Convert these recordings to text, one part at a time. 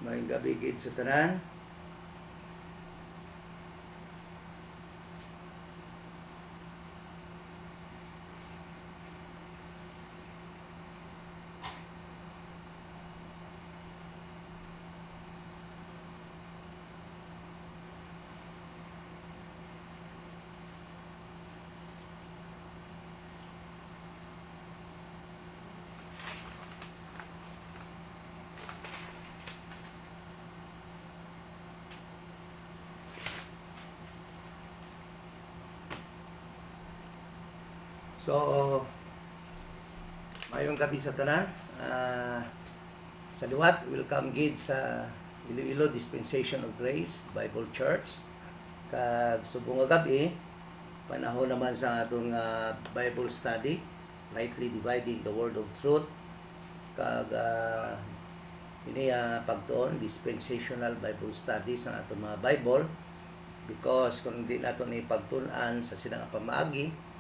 May gabi gid sa tanan. So, mayong gabi sa tanan. Sa liwat, welcome gid sa Iloilo Dispensation of Grace Bible Church. Kag subong nga gabi, panahon naman sa atong Bible study, rightly dividing the word of truth. Kag ini pagtuon dispensational Bible study sa atong mga Bible, because kung di nato ni pagtun-an sa sinang pamaagi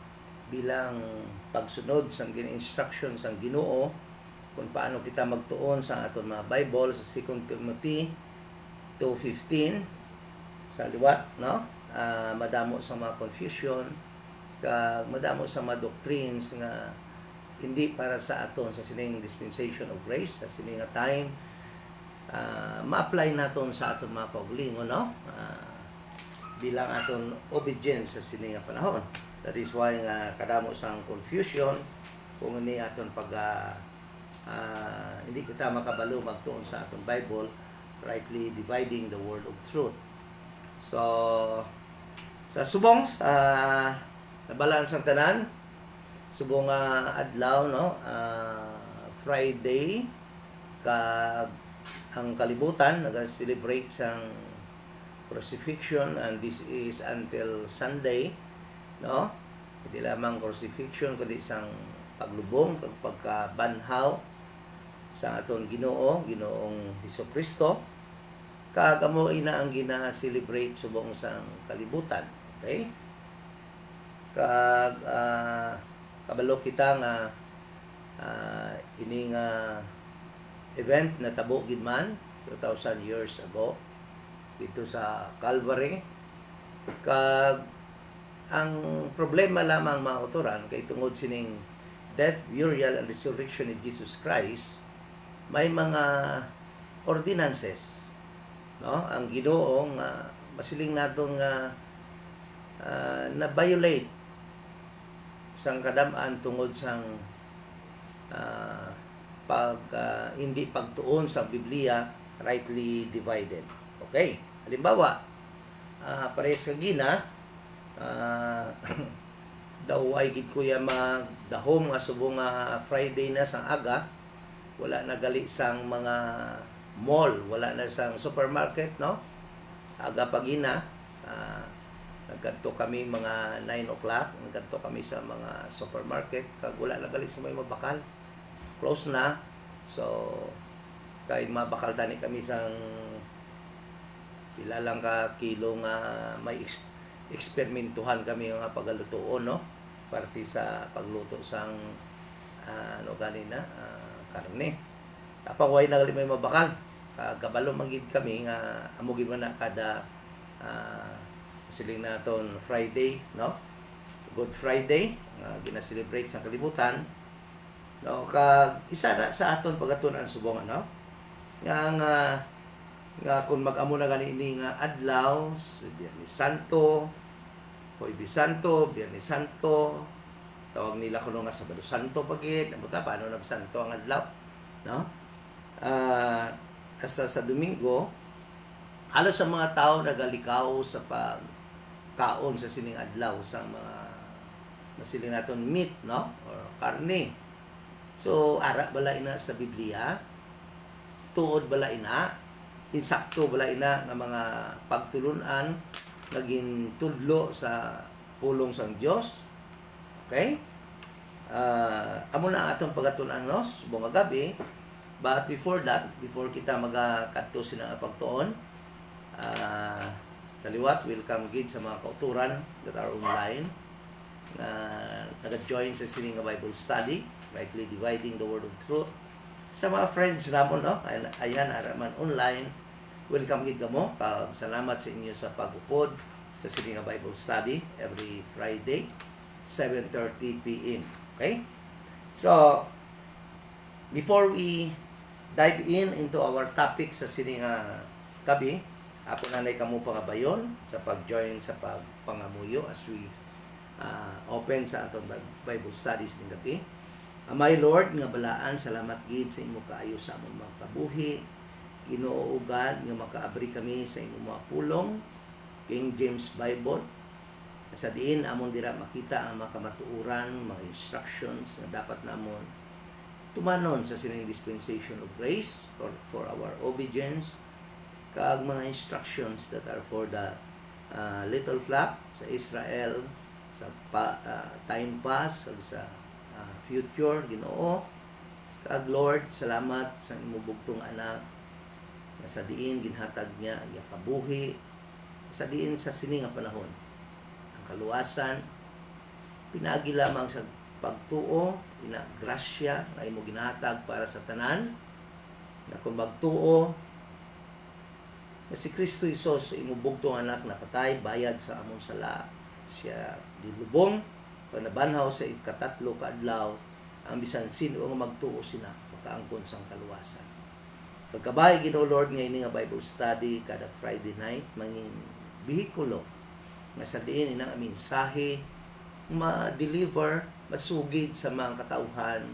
bilang pagsunod sa gin-instruction sa Ginoo kung paano kita magtuon sa aton mga Bible sa 2 Timothy 2:15 sa liwat, no? Madamo sa mga confusion, kag madamo sa mga doctrines nga hindi para sa aton sa sining dispensation of grace, sa sining nga time ma-apply naton sa aton mga kaugalingon, no? Bilang aton obedience sa sining nga panahon. That is why nga kadamo sang confusion kung ini aton pag hindi kita makabalo magtuon sa aton Bible, rightly dividing the word of truth. So sa subong sa nabalaan sang tanan, subong adlaw, no, Friday, kag ang kalibutan naga-celebrate sang crucifixion, and this is until Sunday, no? Hindi lamang crucifixion kundi sang paglubong kag pagkabanhaw sa aton Ginoo, Ginoong Hesukristo. Kag amo ina ang gina-celebrate subong sang kalibutan. Okay? Kag kabalo kita nga ini nga event na tabo gid man 2,000 years ago dito sa Calvary. Kag ang problema lamang mga otoran kay tungod sining death, burial, and resurrection ni Jesus Christ, may mga ordinances, no? Ang Ginoo nga masiling natong na-violate sang kadam-an tungod sang hindi pagtuon sa Biblia rightly divided. Okay? Halimbawa, parehas sa gina, daw ay gid kuya magdahom nga subong Friday na sang aga, wala na gali sang mga mall, wala na sang supermarket, no? Aga pagina, nagkadto kami mga 9 o'clock, nagkadto kami sa mga supermarket, kag wala na gali sa may mabakal, close na. So kay mabakal tani kami sang pila lang ka kilo nga may eksperimentuhan kami nga pagalutoon, no? Parte sa pagluto sang ano ganina karne. Apaway na gali may mabakal. Kabalo magid kami nga amo gid man na kada siling naton Friday, no? Good Friday nga gina-celebrate sa kalibutan. No, kag isa na sa aton pagatunan subong, no? Nga kung mag-amo na gani nga adlaw, Biyernes Santo, Huwebes Santo, Biyernes Santo, tawag nila kuno nga Sabado Santo pagit, nabuta paano nagsanto ang adlaw, no? Hasta sa Domingo, halos sa mga tao nagalikaw sa pagkaon sa sining adlaw sa mga masiling naton meat, no? Or karne. So ara bala ina sa Biblia, tuod bala ina, insakto bala ina nga mga pagtulunan naging tudlo sa pulong sang Dios. Okay? Amo na atong pagatunan, no? Subong nga gabi. But before that, before kita magakadto sina pagtuon, sa liwat, welcome gid sa mga kauturan that are online na nag-join sa sining nga Bible study, rightly dividing the word of truth. Sa mga friends namon, no? Ayan, araman online. Welcome gid kamo. Salamat sa inyo sa pag-upod sa sini nga Bible study every Friday, 7:30 p.m. Okay? So, before we dive into our topic sa sini nga gabi, ako nanay kamo pangabayon sa pag-join sa pagpangamuyo as we open sa atong Bible studies ning gabi. My Lord nga balaan, salamat gid sa imo kaayo sa among mga kabuhi. Ginoo ugad nga makaabri kami sa imong mga pulong, King James Bible. Sa diin amon dira makita ang mga kamatuoran, mga instructions na dapat namon tumanon sa sining dispensation of grace for our obedience, kag mga instructions that are for the little flock sa Israel, sa time pass, kag sa future, Ginoo. Kag Lord, salamat sa imong bugtong anak na sa diin ginhatag niya ang kabuhi, sa diin sa sini nga panahon ang kaluwasan pinaagi lamang sa pagtuo, ina grasya nga imo ginhatag para sa tanan, na kung magtuo na si Kristo Hesus imo bugtong anak na patay bayad sa among sala, siya gilubong pag nabanhaw sa ikatatlo ka adlaw, ang bisan sino nga magtuo sina makaangkon sang kaluwasan. Pagkabay Ginoo Lord nga ini nga Bible study kada Friday night mangin bihikulo nga sa diin inang mensahe ma-deliver, masugid sa mga katauhan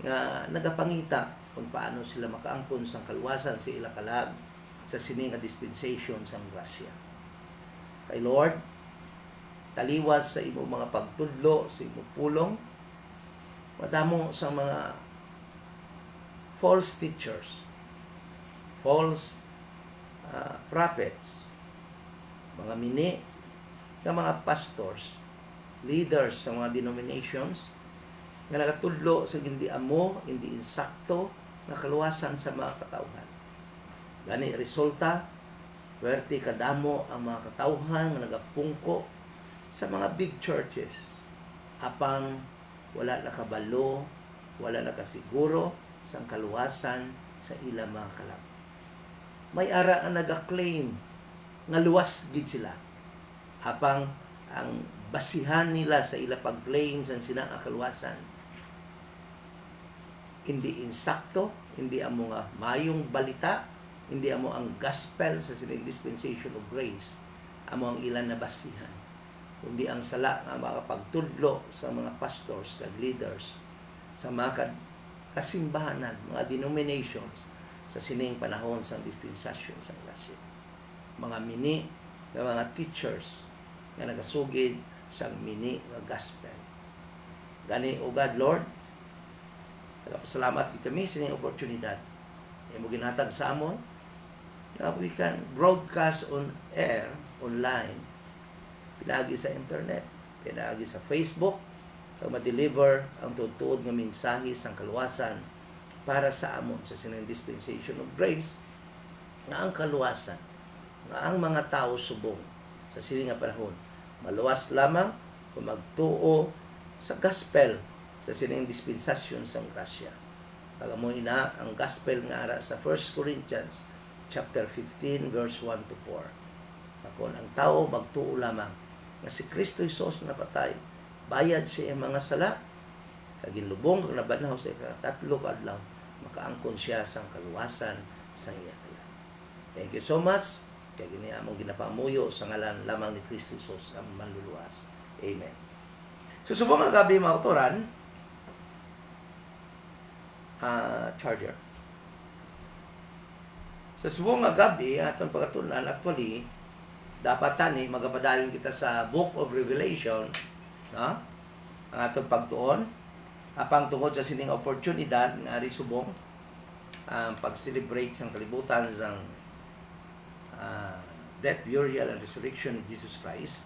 nga nagapangita kung paano sila makaangkon sang kaluwasan sa ila kalag sa sini nga dispensation sang grasya. Kay Lord, taliwas sa imong mga pagtudlo, sa imong pulong, madamo sa mga false teachers, false prophets, mga mini nga mga pastors, leaders sa mga denominations nga nagatudlo sa hindi amo, hindi insakto nga kaluwasan sa mga katauhan. Gani resulta, perti kadamo ang mga katauhan nga nagapungko sa mga big churches, apang wala nakabalo, wala nakasiguro sa kaluwasan sa ilang mga kalag. May ara ang nag-claim nga luwas gid sila, apang ang basihan nila sa ila pag-claim sa sinang kaluwasan hindi insakto, hindi amo nga mayong balita, hindi amo ang gospel sa sinang dispensation of grace, amo ang ilan na basihan, kundi ang sala nga makapagtudlo sa mga pastors at leaders sa mga kasimbahanan, mga denominations sa sining panahon sa dispensation sa grasya. Mga mini nga mga teachers nga nagasugid sa mini nga gospel. Gani o God Lord, nagapasalamat kami sa inyong oportunidad. Imo ginhatag sa amon na we can broadcast on air, online, pinaagi sa internet, pinaagi sa Facebook, kag ma-deliver ang tutuod nga mensahe sang kaluwasan para sa amon sa sinang dispensation of grace, nga ang kaluwasan, nga ang mga tao subong sa sining nga panahon maluwas lamang kung magtuo sa gospel sa sining dispensasyon sang grasya. Pagamo ina ang gospel nga ara sa 1 Corinthians chapter 15 verse 1 to 4. Kung ang tao magtuo lamang nga si Kristo Hesus na patay, bayad siya ang mga sala, kaginlubong kung nabanhaw sa ikatatlo ka adlaw, makaangkon siya sang kaluwasan sa iya kalag. Thank you so much. Kaya gini among ginapamuyo sa ngalan lamang ni Kristo Jesus ang manluluwas. Amen. Susubong ang gabi mga autoran, charger. Susubong ang gabi, atong pagkatunan, actually, dapat tani, magapadayon kita sa Book of Revelation, no? Ang atong pagtuon, apang tungod sa sining oportunidad, nga subong, pag-celebrate sa kalibutan ng death, burial, and resurrection ni Jesus Christ.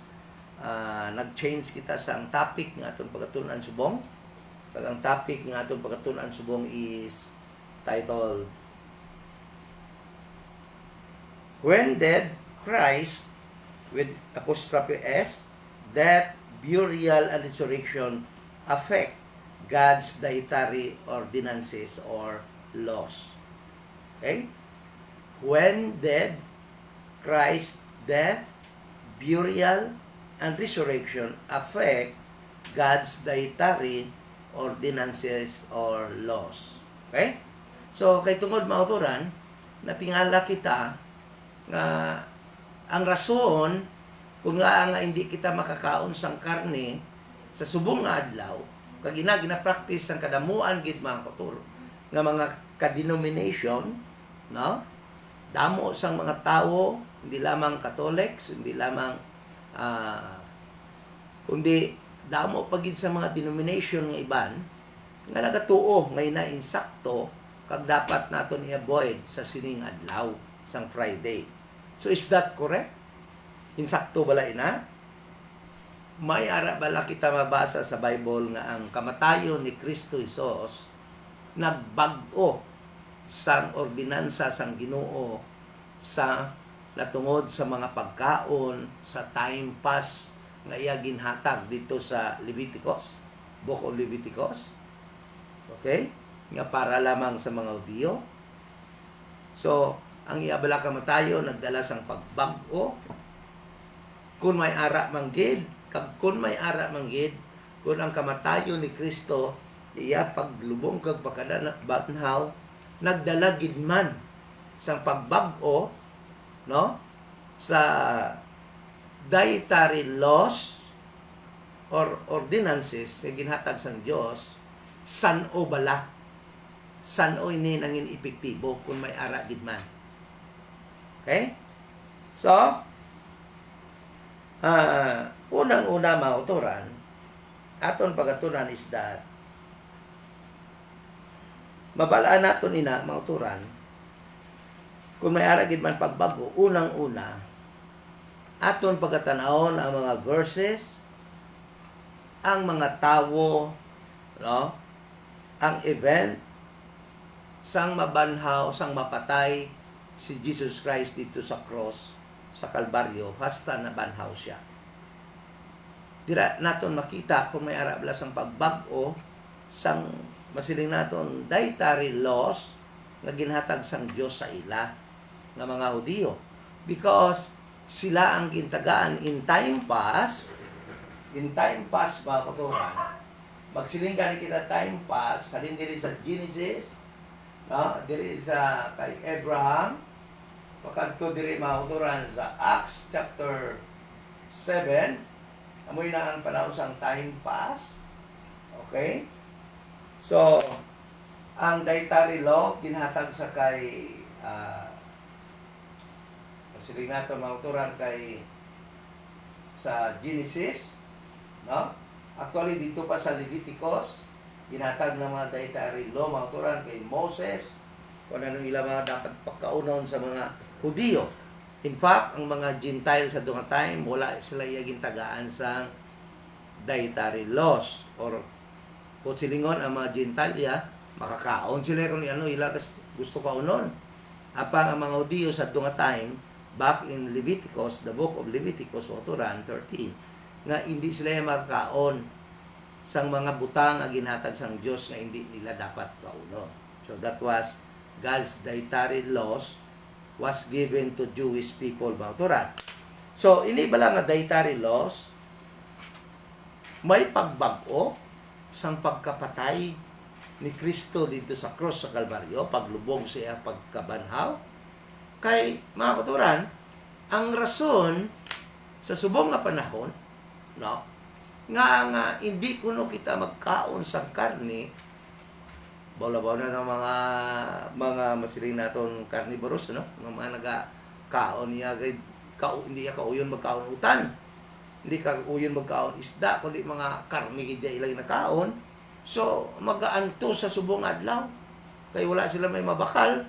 Nag-change kita sa ang topic ng atong pagkatunan subong. Kag ang topic ng atong pagkatunan subong is titled When Did Christ, with apostrophe S, death, burial, and resurrection affect God's dietary ordinances or laws. Okay? When did Christ's death, burial, and resurrection affect God's dietary ordinances or laws? Okay? So, kay tungod mauturan, natingala kita nga ang rason kung nga hindi kita makakaon sang karne sa subong nga adlaw, kag gina-practice ang kadamuan gid mga kautor nga mga ka-denomination, no? Damo sang mga tawo, hindi lamang Catholics, hindi lamang kundi damo pagid sa mga denomination nga iban nga nagatuo ngay na insakto kag dapat naton i-avoid sa sining adlaw sang Friday. So is that correct? Insakto bala ina? May ara bala kita mabasa sa Bible nga ang kamatayon ni Kristo Hesus nagbag-o sang ordinansa sang Ginoo sa natungod sa mga pagkaon sa time pass nga iya ginhatag dito sa Leviticus, Book of Leviticus. Okay? Nga para lamang sa mga Hudiyo. So, ang iya bala kamatayon nagdala sang pagbag-o kung may ara manggid, kung may ara manggid, kung ang kamatayon ni Kristo iya paglubong kag pagkabanhaw nagdala gid man sang pagbag-o, no, sa dietary laws or ordinances na ginhatag sang Dios, san-o bala, san-o ini nangin epektibo kung may ara gid man. Okay? So, unang-una mauturan, aton pagatunan is that mabalaan naton ina mauturan kung may ara gid man pagbago, unang-una aton pagatan-awon ang mga verses, ang mga tawo, no, ang event sang mabanhaw, sang mapatay si Jesus Christ dito sa cross sa Kalbaryo, hasta nabanhaw siya. Dira naton makita kung may ara bala sang pagbag-o sang masiling naton dietary laws nga ginhatag sang Dios sa ila nga mga Hudiyo, because sila ang gintagaan in time past mga kauturan. Magsiling gani kita time past halin diri sa Genesis, no, diri sa kay Abraham, pakadto diri mga kauturan sa Acts chapter 7, amoy na ang panahon sang time past. Okay? So, ang dietary law ginhatag sa kay siling nato mauturan kay sa Genesis, no? Actually dito pa sa Leviticus ginhatag ng mga dietary law mauturan kay Moses kung ano ilang mga dapat pagkaunon sa mga Hudiyo. In fact, ang mga Gentile sa dunga time wala sila iyaging tagaan sa dietary laws, or kung silingon ang mga Gentile makakaon sila kung ano ila gusto kaunon. Apang ang mga Hudiyo sa dunga time back in Leviticus, the book of Leviticus, mauturan 13, nga hindi sila makakaon sang mga butang nga ginhatag sang Dios nga hindi nila dapat kauno. So that was God's dietary laws was given to Jewish people, mauturan. So ini bala nga dietary laws may pagbag-o sang pagkapatay ni Kristo dito sa cross sa Kalbaryo, paglubong siya pagkabanhaw. Kay mga kauturan, ang rason sa subong nga panahon, no, nga hindi kuno kita magkaon sa karne, bawla-bawla ng mga masiling naton carnivorous, no, mga nagakaon niya hindi ka uyon magkaon utan, hindi ka uyon magkaon isda, kundi mga karne gid ilang nakaon. So magaanto sa subong adlaw kay wala sila may mabakal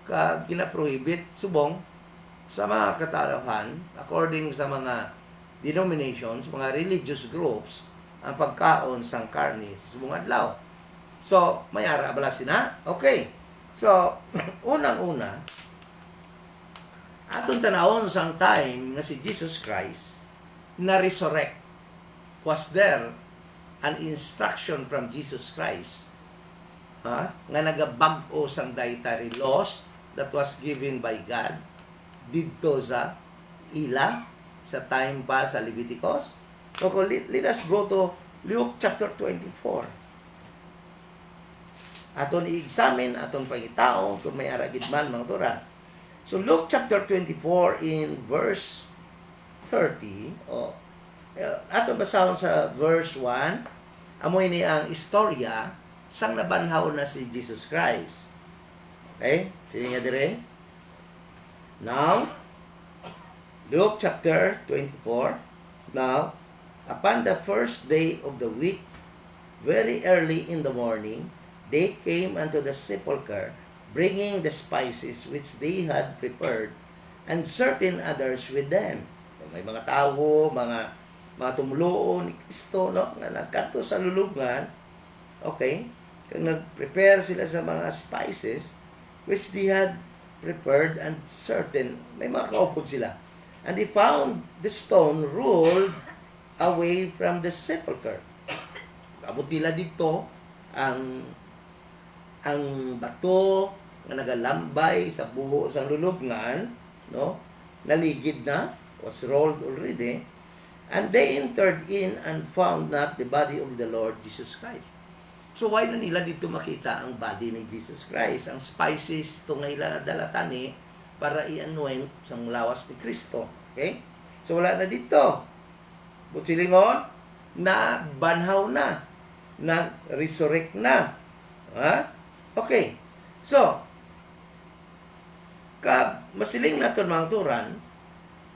ka gina-prohibit subong sa mga katalahan according sa mga denominations, mga religious groups, ang pagkaon sang karne sa subong adlaw. So, may ara bala sina? Okay. So, unang-una, aton tanawon sang time nga si Jesus Christ na resurrect was there an instruction from Jesus Christ, nga nagabag-o sang dietary laws that was given by God didto sa ila sa time pa sa Leviticus. So let us go to Luke chapter 24. Aton i-examine, aton pangitaon kung may aragid man mga turan. So Luke chapter 24 in verse 30, aton basahon sa verse 1, amoy ni ang istorya sang nabanhaw na si Jesus Christ. Okay? Sige nga dire. Now, Luke chapter 24. Now, upon the first day of the week, very early in the morning, they came unto the sepulchre, bringing the spices which they had prepared, and certain others with them. May mga tao, mga tumuluon ni Kristo, no, nga nagkanto sa lulubngan. Okay? Kung nag-prepare sila sa mga spices which they had prepared, and certain, may mga kaupod sila. And they found the stone rolled away from the sepulchre. Abot nila dito ang bato nga nagalambay sa buho sa lulubngan, no? Naligid na, was rolled already. And they entered in and found not the body of the Lord Jesus Christ. So why na nila dito makita ang body ni Jesus Christ? Ang spices to nga ila dalatani para i-anoint sa lawas ni Kristo. Okay? So wala na dito. Butsilingon, na banhaw na. Na-resurrect na. Ha? Okay. So, masiling natin mga turan,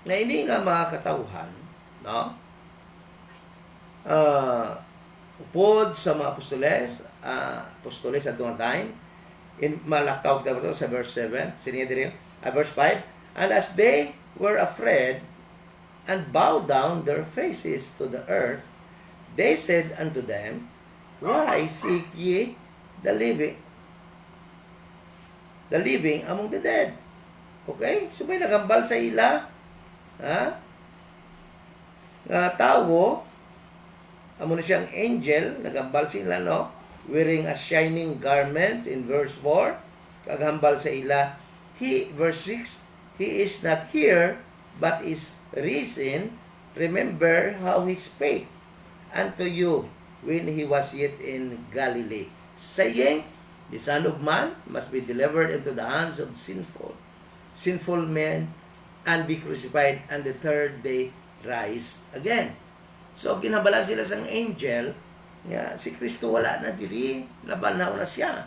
na ini nga mga katauhan, no? Upod sa mga apostoles at doon time, in malakaw ka sa verse 7, verse 5, and as they were afraid, and bowed down their faces to the earth, they said unto them, why seek ye the living among the dead? Okay? So may nagambal sa ila, nga tawo, amo na siyang angel, nagambal sila, no? Wearing a shining garment in verse 4, kaghambal sa ila. Verse 6, he is not here, but is risen. Remember how he spake unto you when he was yet in Galilee, saying, the Son of Man must be delivered into the hands of sinful men, and be crucified, and the third day rise again. So, ginabalan sila sang angel, nga si Kristo wala na diri, nabanaw na siya.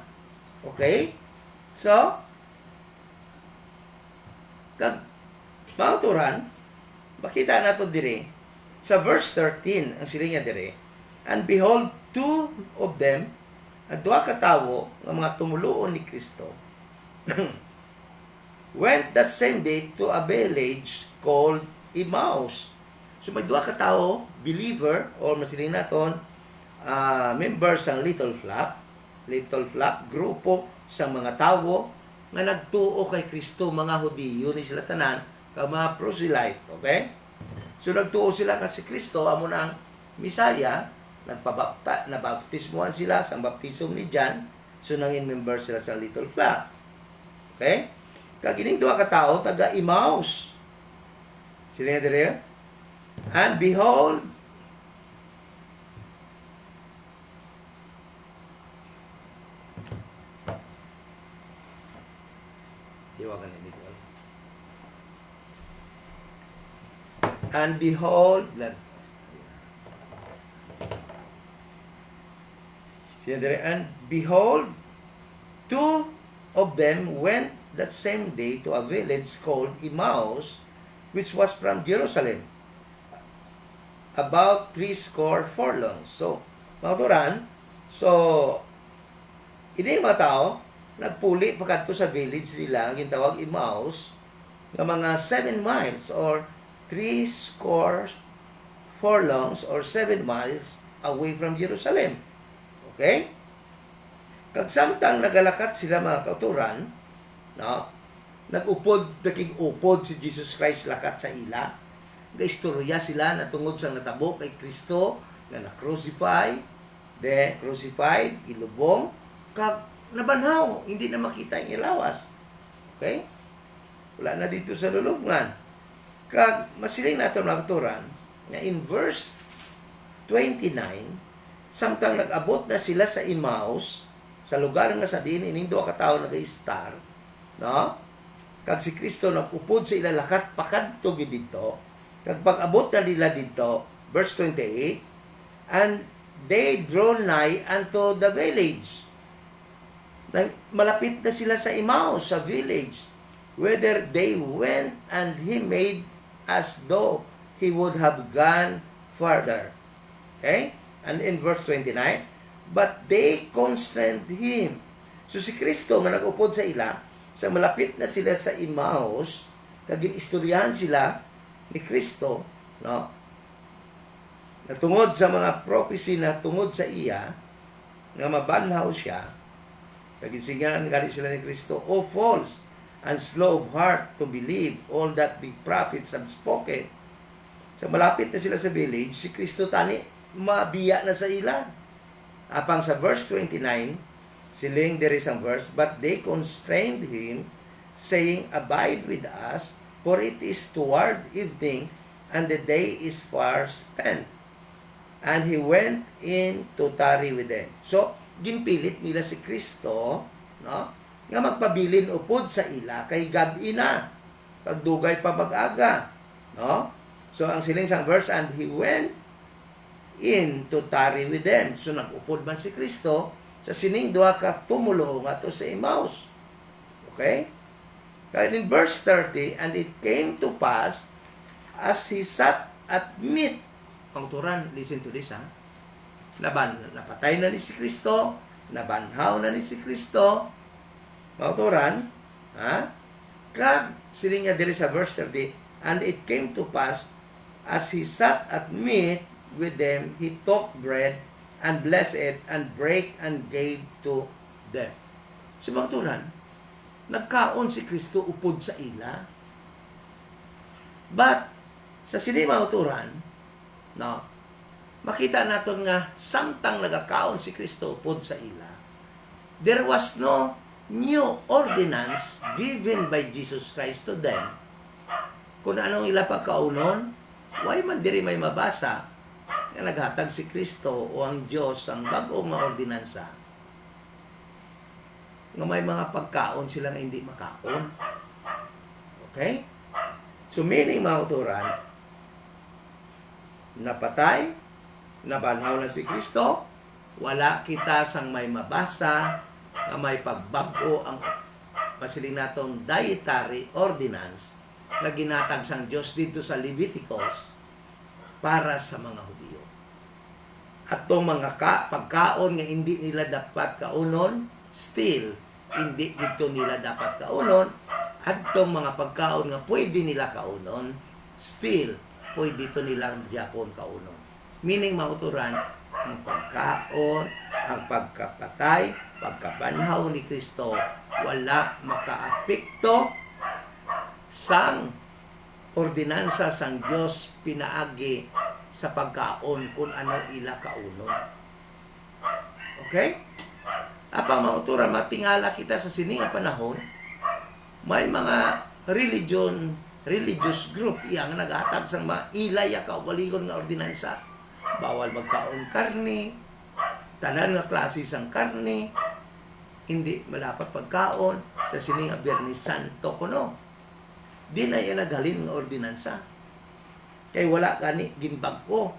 Okay? So, kag mauturan, makita nato diri, sa verse 13, ang sila niya diri, and behold, two of them, at duha ka tawo nga mga tumuluon ni Kristo, went that same day to a village called Emmaus. So may duha ka tawo, believer, or masiling naton, members ng little flock, grupo sa mga tawo nga nagtuo kay Kristo, mga Hudiyo ni sila tanan, ka mga proselyte, okay? So nagtuo sila kasi Kristo amo na ang Misaya, nabaptismuhan sila sa baptism ni John, so nangin member sila sa little flock. Okay? Kagining duha ka tawo taga Emmaus. Sila dire. And behold, and behold, and behold, two of them went that same day to a village called Emmaus, which was from Jerusalem, about 70 furlongs. So, mga turan, ini mga tao, nagpuli pagkadto sa village nila, ang gintawag Emmaus, ng mga 7 miles or 70 furlongs or 7 miles away from Jerusalem. Okay? Kagsamtang nagalakat sila mga kauturan, no? Nag-upod si Jesus Christ lakat sa ila. Gaistorya sila na tungod sa natabo kay Kristo, na na-crucify, de crucified, gilubong, kag nabanhaw, hindi na makita yung ilawas. Okay? Wala na dito sa lulubngan. Kag masiling nato nagturan nga in verse 29, samtang nag-abot na sila sa Emmaus, sa lugar nga sa din ining duha ka tawo nag-star, no? Kag si Kristo nag-upod sa ilalakat pakadto gid dito. Kag pag-abot na nila dito, verse 28, and they draw nigh unto the village. Malapit na sila sa Emmaus, sa village, whither they went, and he made as though he would have gone further. Okay? And in verse 29, but they constrained him. So si Kristo nga nag-upod sa ila, sa malapit na sila sa Emmaus, kag ginistoryahan sila ni Kristo, no? Natungod sa mga prophecy na tungod sa iya, nga mabanhaw siya, kag gisinganan gali sila ni Kristo, O false and slow of heart to believe all that the prophets have spoken. Sa malapit na sila sa village, si Kristo tani mabiya na sa ila. Apang sa verse 29, siling there is ang verse, but they constrained him, saying, Abide with us, for it is toward evening, and the day is far spent. And he went in to tarry with them. So, ginpilit nila si Kristo, no, nga magpabilin upod sa ila, kay gabi na, pagdugay pa mag-aga. No? So, ang siling sang verse, and he went in to tarry with them. So nag-upod man si Kristo sa sining duha ka tumulo nga to sa Emmaus. Okay? And in verse 30, and it came to pass as he sat at meat. Pangturan, listen to this, ha? Napatay na ni si Kristo, nabanhaw na ni si Kristo. Pangturan, ha? Kag siling nga diri sa verse 30, and it came to pass as he sat at meat with them, he took bread and blessed it and brake and gave to them. So mga turan, nagkaon si Kristo upod sa ila. But sa sini mga turan, no, makita naton nga samtang nagakaon si Kristo upod sa ila, there was no new ordinance given by Jesus Christ to them. Kung anong ila pagkaunon, why man diri may mabasa nga naghatag si Kristo o ang Diyos ang bag-ong nga ordinansa nga may mga pagkaon sila nga hindi makaon. Okay? So meaning mga uturan, napatay, nabanhaw na si Kristo, wala kita sang may mabasa nga may pagbago ang masiling natong dietary ordinance na ginatag sang Diyos dito sa Leviticus para sa mga Hudyo. At itong mga pagkaon nga hindi nila dapat kaunon, still, hindi dito nila dapat kaunon. At itong mga pagkaon nga pwede nila kaunon, still, pwede dito nila Japon kaunon. Meaning, mauturan, ang pagkaon, ang pagkapatay, pagkabanhaw ni Kristo, wala makaapekto sang ordinansa sang Diyos pinaagi sa pagkaon kung ano ila kaunon. Okay? Apa mautura, matingala kita sa sining nga panahon, may mga religious group yang naghatag sang mga ilaya kaugalingon nga ordinansa. Bawal magkaon karne, tanan nga klase sang karne, hindi malapat pagkaon sa sining nga Biyernes Santo kuno. Di na yan naghalin nga ordinansa. Kay wala gani ginbag-o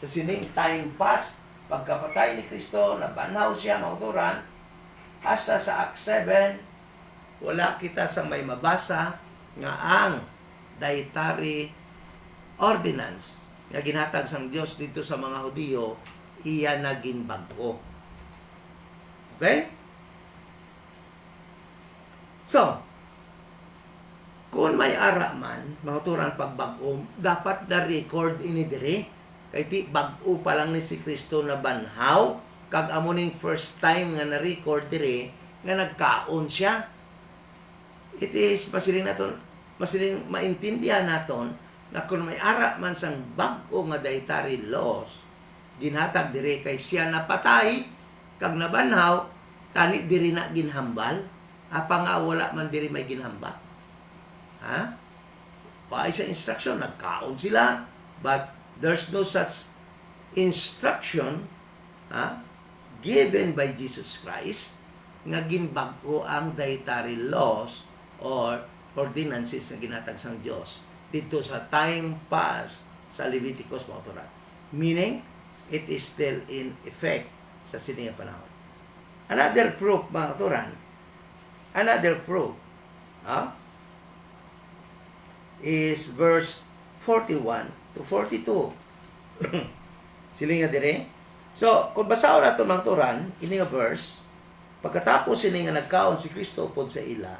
sa sining time pass pagkapatay ni Kristo, nabanhaw siya mauturan asa sa Acts 7, wala kita sa may mabasa nga ang dietary ordinance nga ginhatag sang Dios dito sa mga Hudiyo iya na ginbag-o. Okay? So, kung may ara man, mahuturan pagbag-o, dapat na record ini diri. Kay ti bag-o pa lang ni si Kristo na banhaw, kag amo ning first time nga na-record diri, nga nagkaon siya. It is, masiling maintindihan naton, na kung may ara man sang bag-o nga dietary laws, ginhatag diri kay siya napatay kag nabanhaw tani diri na ginhambal apa nga wala man diri may ginhamba. Ha? Why sa instruction nagkaon sila but there's no such instruction given by Jesus Christ nga ginbag-o ang dietary laws or ordinances na ginatag sang Dios dito sa time past sa Leviticus mga turan. Meaning, it is still in effect sa sining panahon. Another proof mga turan, is verse 41 to 42. Sila nga dire. So, kung basaon nato mga turan, ini nga verse, pagkatapos ini nga nagkaon si Kristo upod sa ila,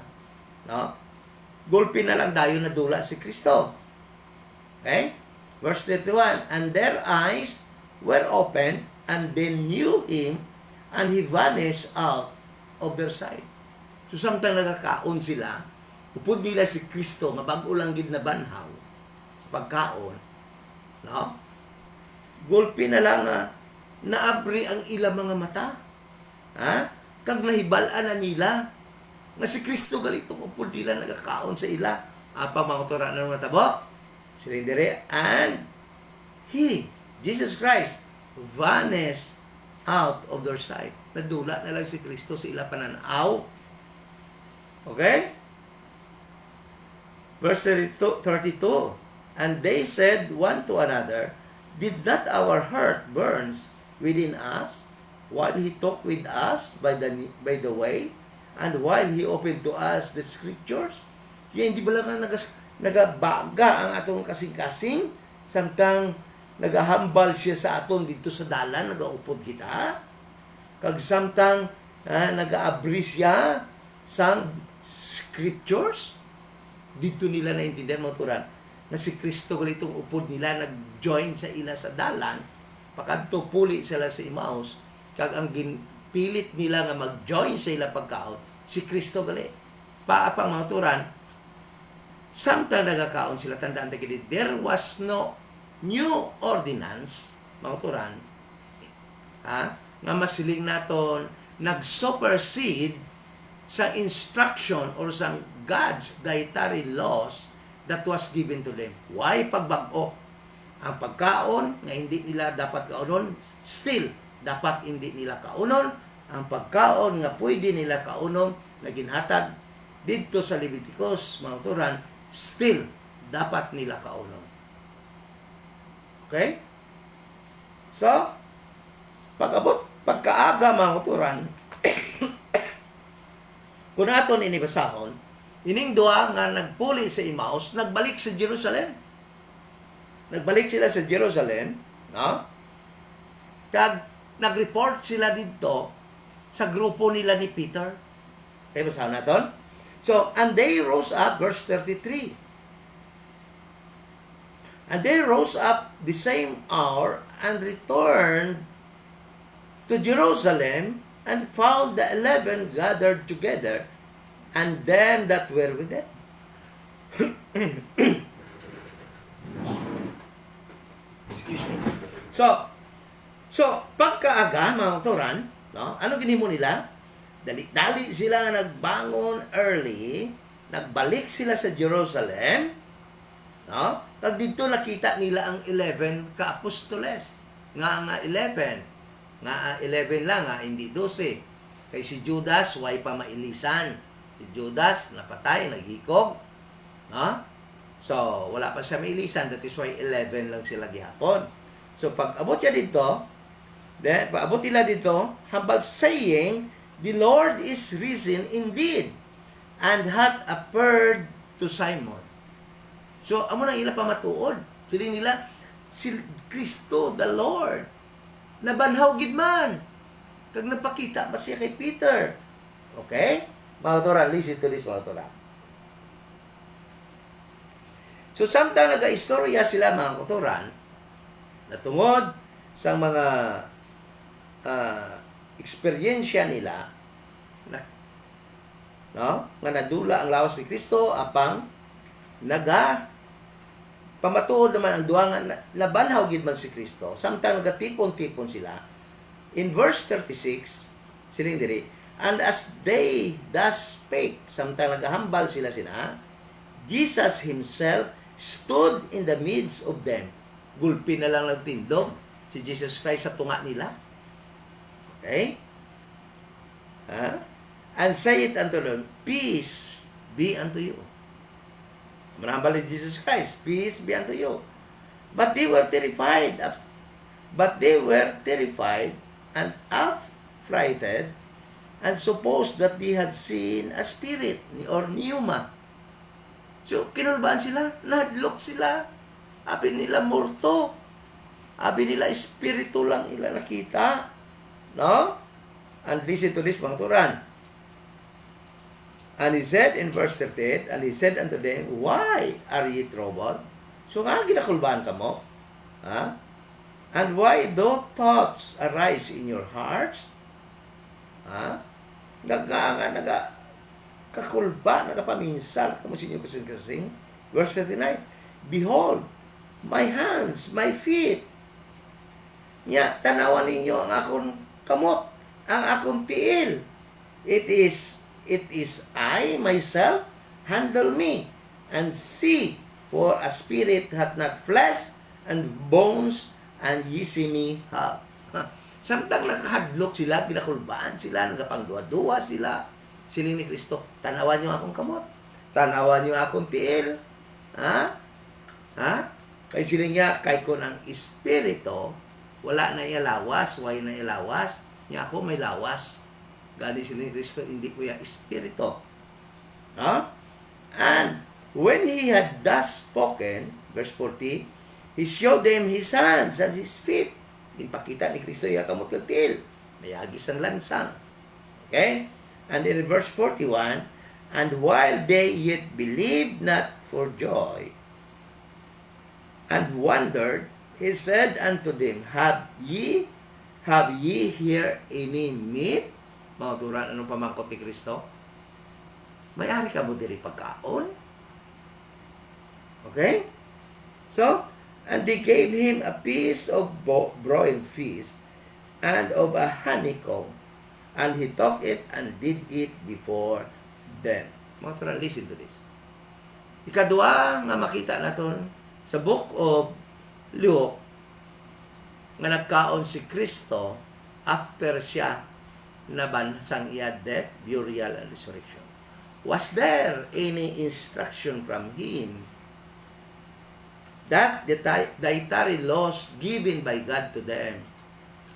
no? Gulpi na lang dayon na dula si Kristo. Okay? Verse 31, and their eyes were opened, and they knew him, and he vanished out of their sight. So, samtang nagkakaon sila, upod nila si Kristo, nga bago lang gid na banhaw, sa pagkaon, no? Gulpi na lang naabri ang ilang mga mata. Ha? Kag nahibalaan na nila nga si Kristo galitong upod nila nagkakaon sa ila. Apa mga turan na matabo? Silindire, and he, Jesus Christ, vanished out of their sight. Nadula na lang si Kristo sa ila pananaw. Okay? Verse 32, and they said one to another, did not our heart burns within us while he talked with us by the way, and while he opened to us the scriptures? Kaya hindi ba lang nagabaga ang atong kasing-kasing samtang nagahambal siya sa aton dito sa dalan, nagaupod kita? Kag samtang nagaabri siya sa scriptures? Dito nila naintindihan mga turan na si Kristo galitong upod nila nag-join sa ila sa dalan, pakadto puli sila sa Emmaus, kag ang ginpilit nila nga mag-join sa ila pagkaon si Kristo gali. Paapang mga turan, samtang nagakaon sila, tandaan tayo, there was no new ordinance, mga turan, nga masiling naton nag-supersede sa instruction or sa God's dietary laws that was given to them. Why pagbag-o? Ang pagkaon nga hindi nila dapat kaunon, still dapat hindi nila kaunon. Ang pagkaon nga pwede nila kaunon na ginhatag dito sa Leviticus, mga turan, still dapat nila kaunon. Okay? So, pagkaaga mga turan, kung naton inibasahon, ining duha nga nagpuli sa Emmaus, nagbalik sa Jerusalem. Nagbalik sila sa Jerusalem, no? Kag nag-report sila dito sa grupo nila ni Peter. Okay, basahan naton. So, and they rose up, verse 33. And they rose up the same hour and returned to Jerusalem and found the 11 gathered together, and them that were with them. Excuse me. So pagkaaga mga turan, no? Ano ginimo nila? Dali sila nga nagbangon early, nagbalik sila sa Jerusalem, no? Kag dito nakita nila ang 11 ka-apostoles. Nga 11. Nga 11 lang, hindi 12. Kay si Judas, way pa mailisan. Si Judas, napatay, naghikog. No? So, wala pa siya mailisan. That is why 11 lang sila gihapon. So, pag abot siya dito, pag abot nila dito, hambal saying, the Lord is risen indeed, and hath appeared to Simon. So, amo nang ila pa matuod. Sila nila, si Kristo, the Lord, nabanhaw gid man. Kag napakita ba siya kay Peter? Okay? Mga turan, listen to this, mga turan. So, samtang nag-istorya sila, mga turan, natungod sa mga eksperyensya nila, no? Nga nadula ang lawas ni Kristo, apang pamatuod naman ang duha nga nabanhaw gid man si Kristo, samtang nagatipon-tipon sila. In verse 36, siling diri, and as they thus spake, samtang nagahambal sila, Jesus himself stood in the midst of them. Gulpi na lang nagtindog si Jesus Christ sa tunga nila. Okay? And say it unto them, peace be unto you. Manambal ni Jesus Christ, peace be unto you. But they were terrified and affrighted and supposed that they had seen a spirit or pneuma. So, kinulbaan sila, nahadlok sila. Abi nila morto. Abi nila espiritu lang nila nakita. No? And listen to this, mga turan. And he said in verse 38, and he said unto them, why are ye troubled? So nga, ginakulbaan ka mo? Ha? And why do thoughts arise in your hearts? Ha? Kakulba, nagapaminsal, kamo sinyo kasing-kasing. Verse 39, behold, my hands, my feet. Nya, tanawan ninyo ang akong kamot, ang akong tiil. It is I myself, handle me, and see, for a spirit hath not flesh and bones, and ye see me have. Samtang nakahadlok sila, ginakulbaan sila, nagapangduwa-duwa sila, siling ni Kristo, tanawan niyo akong kamot, tanawan niyo akong tiil. Ha? Kay siling niya, kay ko ng espiritu, wala na ilawas, way na ilawas, niya ako may lawas. Gali sila ni Kristo, hindi ko yung espiritu. No? And when he had thus spoken, verse 40, he showed them his hands and his feet. Ipakita ni Kristo yung kamot katil. May agis ang lansang. Okay? And in verse 41, and while they yet believed not for joy, and wondered, he said unto them, Have ye here any meat? Mga turan, anong pamangkot ni Kristo? May-ari ka mo diri pagkaon? Okay? So, and they gave him a piece of broiled fish and of a honeycomb, and he took it and did it before them. Mga turan, listen to this. Ikadua nga makita naton sa book of Luke, nga nagkaon si Kristo after siya nabansang iya death, burial, and resurrection. Was there any instruction from him that the dietary laws given by God to them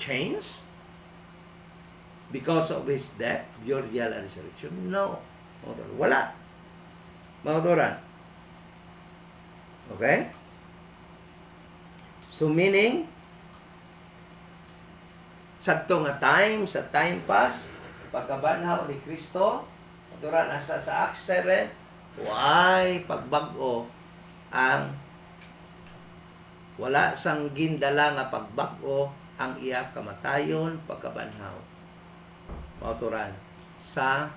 changed because of his death, burial, and resurrection? No. Wala. Mga turan. Okay? So meaning, sa time pass, pagkabanhaw ni Kristo, turan asa sa Acts 7, why pagbago ang wala sang gindala nga pagbago ang iya kamatayon pagkabanhaw. Mauturan sa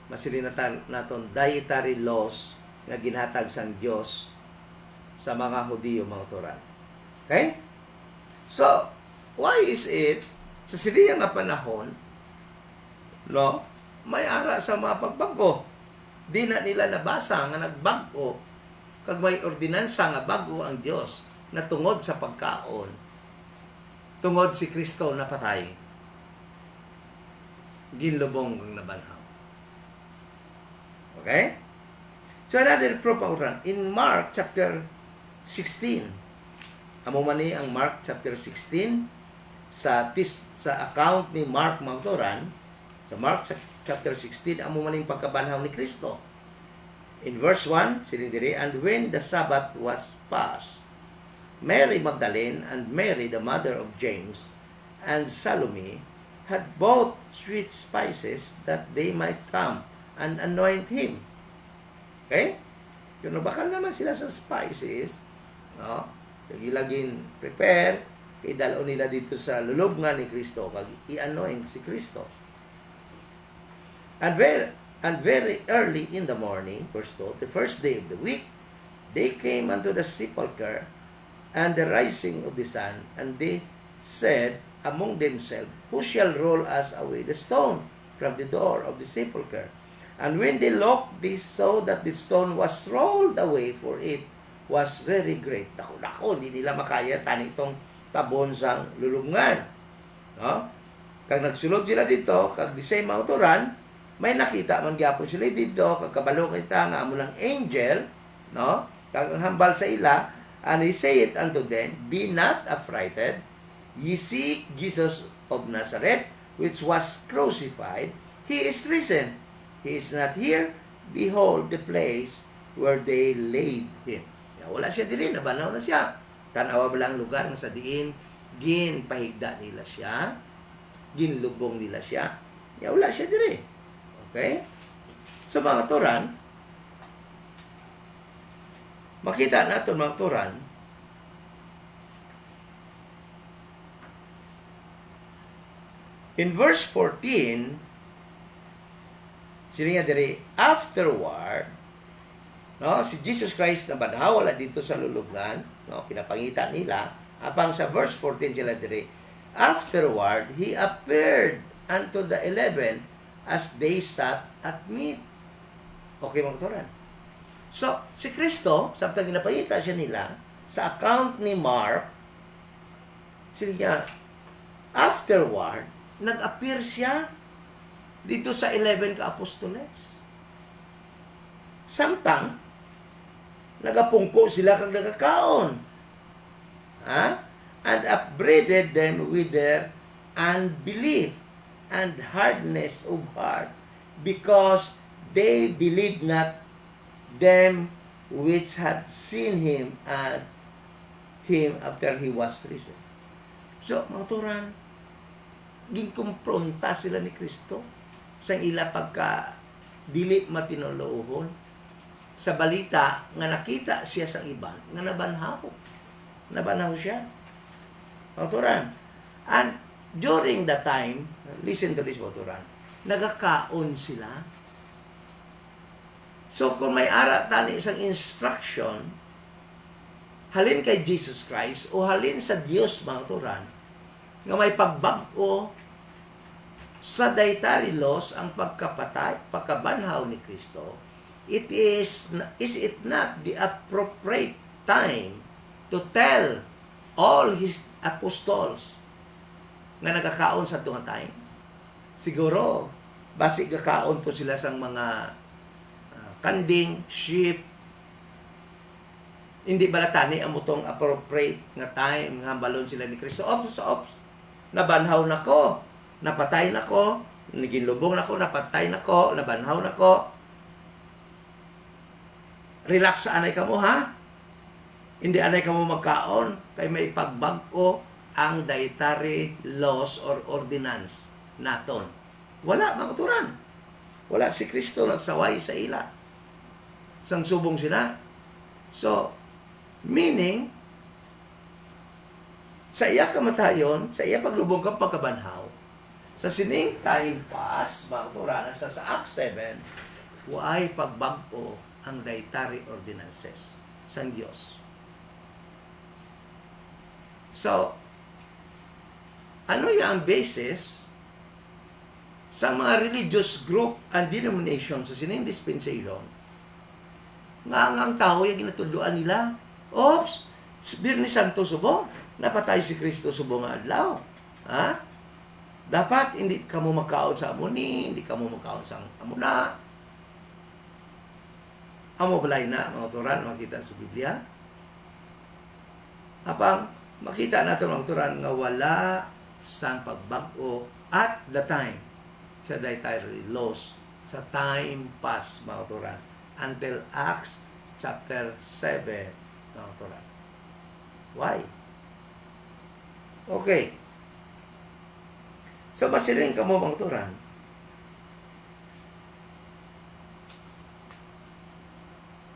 masilinatan naton dietary laws nga ginhatag sang Dios sa mga Hudiyo, mauturan. Okay? So, why is it, sa siliya nga panahon, no, may ara sa mga pagbago. Di na nila nabasa nga nagbago, kag may ordinansa nga bago ang Dios na tungod sa pagkaon, tungod si Kristo na patay, ginlubong ang nabanhaw. Okay? So, another proof in Mark chapter 16, amo man ni ang Mark chapter 16 sa account ni Mark Mautoran, sa Mark chapter 16 amo man ning pagkabanhaw ni Kristo. In verse 1, sinidiri, and when the Sabbath was past, Mary Magdalene and Mary the mother of James and Salome had bought sweet spices that they might come and anoint him. Okay? Yun, bakal naman sila sa spices, no? Kagilagin prepare, idalo nila dito sa lulubngan ni Kristo, kag i-anoint si Kristo. And very early in the morning, verse 2, the first day of the week, they came unto the sepulchre and the rising of the sun, and they said among themselves, who shall roll us away the stone from the door of the sepulchre? And when they looked, they saw that the stone was rolled away, for it was very great. Dako, hindi nila makaya tani itong tabon sa lulungan. No? Kag nagsulod sila dito, kag di say mauturan, may nakita man gyapon sila dito, kag kabalo kita nga amo lang angel, no? Kag ang hambal sa ila, and he said unto them, be not affrighted, ye see Jesus of Nazareth, which was crucified, he is risen. He is not here. Behold the place where they laid him. Wala siya diri, nabanaw na siya. Tanawa ba lang lugar nga sa diin, ginpahigda nila siya, ginlubong nila siya. Wala siya diri. Okay? So mga turan, makita natin mga turan, in verse 14, sila nga diri, afterward, no, si Jesus Christ na banhaw, wala dito sa lulugan, no, kinapangita nila, apang sa verse 14 sila diri, afterward, he appeared unto the 11 as they sat at meat. Okay, mga turan. So, si Kristo, samtang ginapangita siya nila, sa account ni Mark, sila nga, afterward, nag-appear siya dito sa 11 ka-apostoles. Samtang, nagapungko sila kag nagakaon. Ha? And upbraided them with their unbelief and hardness of heart, because they believed not them which had seen him and him after he was risen. So, mga turan, ginkumpronta sila ni Kristo sa ila pagka dili matinuloohon sa balita nga nakita siya sa iban nga nabanhaw siya. Autoran. And during the time, listen to this, autoran, nagakaon sila. So kung may ara tani isang instruction halin kay Jesus Christ o halin sa Dios, mga autoran, nga may pagbag-o sa dietary laws ang pagkapatay, pagkabanhaw ni Kristo, is it not the appropriate time to tell all his apostles nga nagakaon sa tunga time? Siguro, basi gakaon to sila sa mga kanding, sheep, hindi balatani ang mutong appropriate nga time nga balon sila ni Kristo. Ops, nabanhaw na ko, napatay na ko, naginlubong na ko, napatay na ko, nabanhaw na ko. Relax sa anay ka mo, ha? Hindi anay ka mo magkaon, kay may pagbag-o ang dietary laws or ordinance naton. Wala, mga turan. Wala, si Kristo nagsaway sa ila. Sang subong sila. So, meaning, sa iya kamatayon, sa iya paglubong kang pagkabanhaw, sa sining time pass, mga turana, sa Acts 7, waay pagbago ang dietary ordinances sa Diyos. So, ano yung basis sa mga religious group and denomination sa sining dispensation nga ang tao yung ginatuluan nila? Oops! Birni Santo subong, napatay si Kristo subong nga adlaw. Ha? Dapat hindi ka mo magkaon sa amuni, hindi ka mo magkaon sa amuna. Amo balay na, mga turan, makita sa Biblia. Apang makita natin mga turan nga wala sang pagbago at the time sa dietary laws, sa time pass, mga turan, until Acts chapter 7, mga turan. Why? Okay. So, masiling ka mo, mga turan.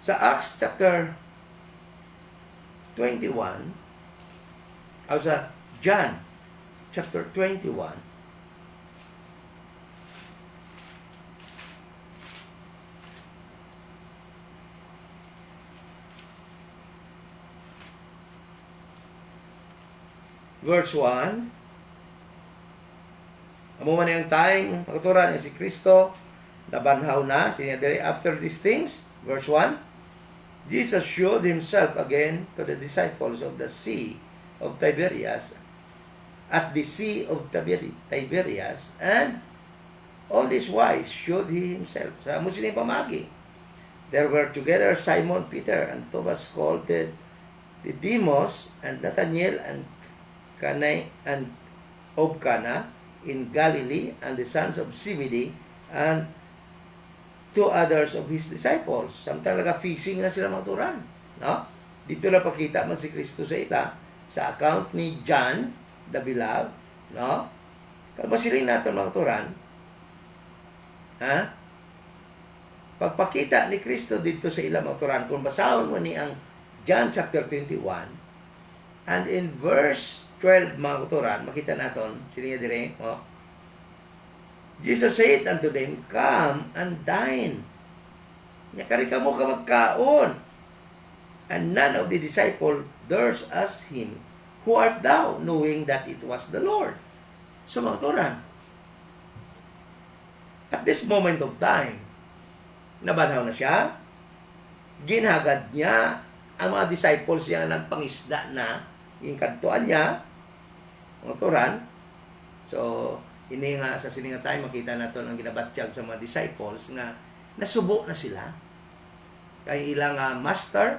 Sa Acts chapter 21, o sa John chapter 21, verse 1. Amo man ang tayong pagturan si Kristo nabanhaw na siya diri after these things. Verse 1. Jesus showed himself again to the disciples of the Sea of Tiberias, at the Sea of Tiberias, and all this wise showed he himself. Sa mo sila pamagi. There were together Simon Peter and Thomas called Didymus, and Nathanael and Canaan and of Cana in Galilee, and the sons of Zebedee, and two others of his disciples. Samtang nag-fishing na sila mga turan. No? Dito na pakita man si Kristo sa ila sa account ni John the Beloved. No? Kagbasilin natin mga turan. Ha? Pagpakita ni Kristo dito sa ila mga turan, kung basahon mo ni ang John chapter 21, and in verse 12 mga turan, makita natin, siniya dire, Jesus said unto them, come and dine. Nyakari ka mo ka magkaon. And none of the disciples durst ask him, who art thou? Knowing that it was the Lord. So mga turan, at this moment of time, nabanhaw na siya, ginhagad niya ang mga disciples niya nagpangisda na, yung kantuan niya, mga turan. So, ini nga sa sininga tayo, makita natin ang ginabatyag sa mga disciples nga nasubo na sila. Kaya ilang master,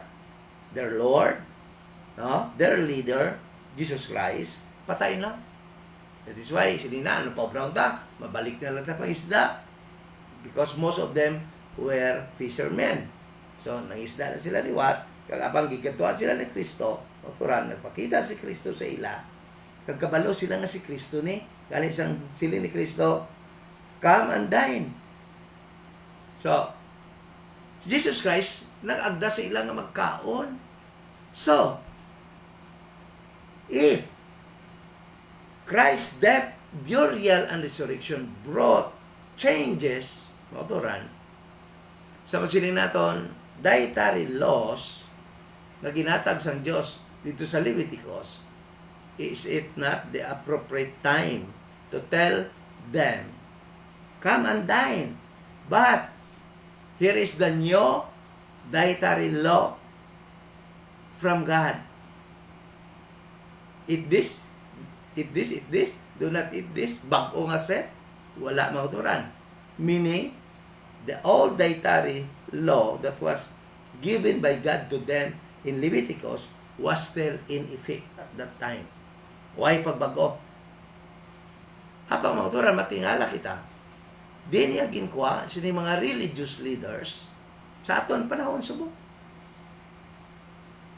their Lord, no? Their leader, Jesus Christ, patay na. That is why, sinina, ano pa brown ta? Mabalik na lang na pangisda. Because most of them were fishermen. So, nangisda na sila liwat, kagabang gigantuan sila ni Kristo, oturan, nagpakita si Kristo sa ila, kagkabalo sila nga si Kristo ni, kani isang sili ni Kristo, come and dine. So, Jesus Christ, nag-agda sa ila nga magkaon. So, if Christ's death, burial, and resurrection brought changes, oturan, sa masilin naton, dietary laws na ginatag sang Diyos dito sa Leviticus, is it not the appropriate time to tell them, come and dine? But here is the new dietary law from God. Eat this, eat this, eat this, do not eat this. Bag-o nga set, wala mauturan. Meaning, the old dietary law that was given by God to them in Leviticus was still in effect at that time. Why pagbago? Apang mga turan, matingala kita. Di niya ginkuha sini mga religious leaders sa aton panahon subo.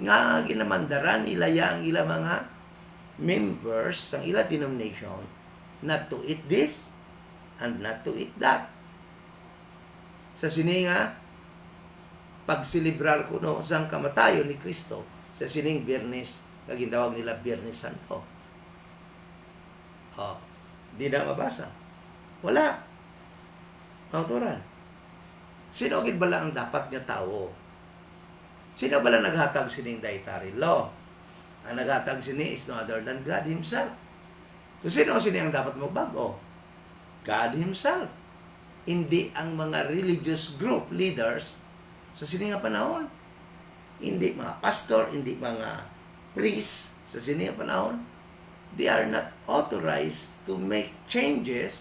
Nga ginamandaran nila ang ila mga members sang ila denomination not to eat this and not to eat that. Sa sininga, pagsilibrar ko no sang kamatayon ni Kristo sa sining Biyernes, na ginawag nila Biyernes Santo. Di na mabasa. Wala. Autoran. Sino gid bala ang dapat nga tao? Sino bala naghatag sining dietary law? Ang naghatag sini is no other than God Himself. So sino ang dapat magbago? God Himself. Hindi ang mga religious group leaders sa sininga panahon. Hindi mga pastor, hindi mga priest sa sininga panahon. They are not authorized to make changes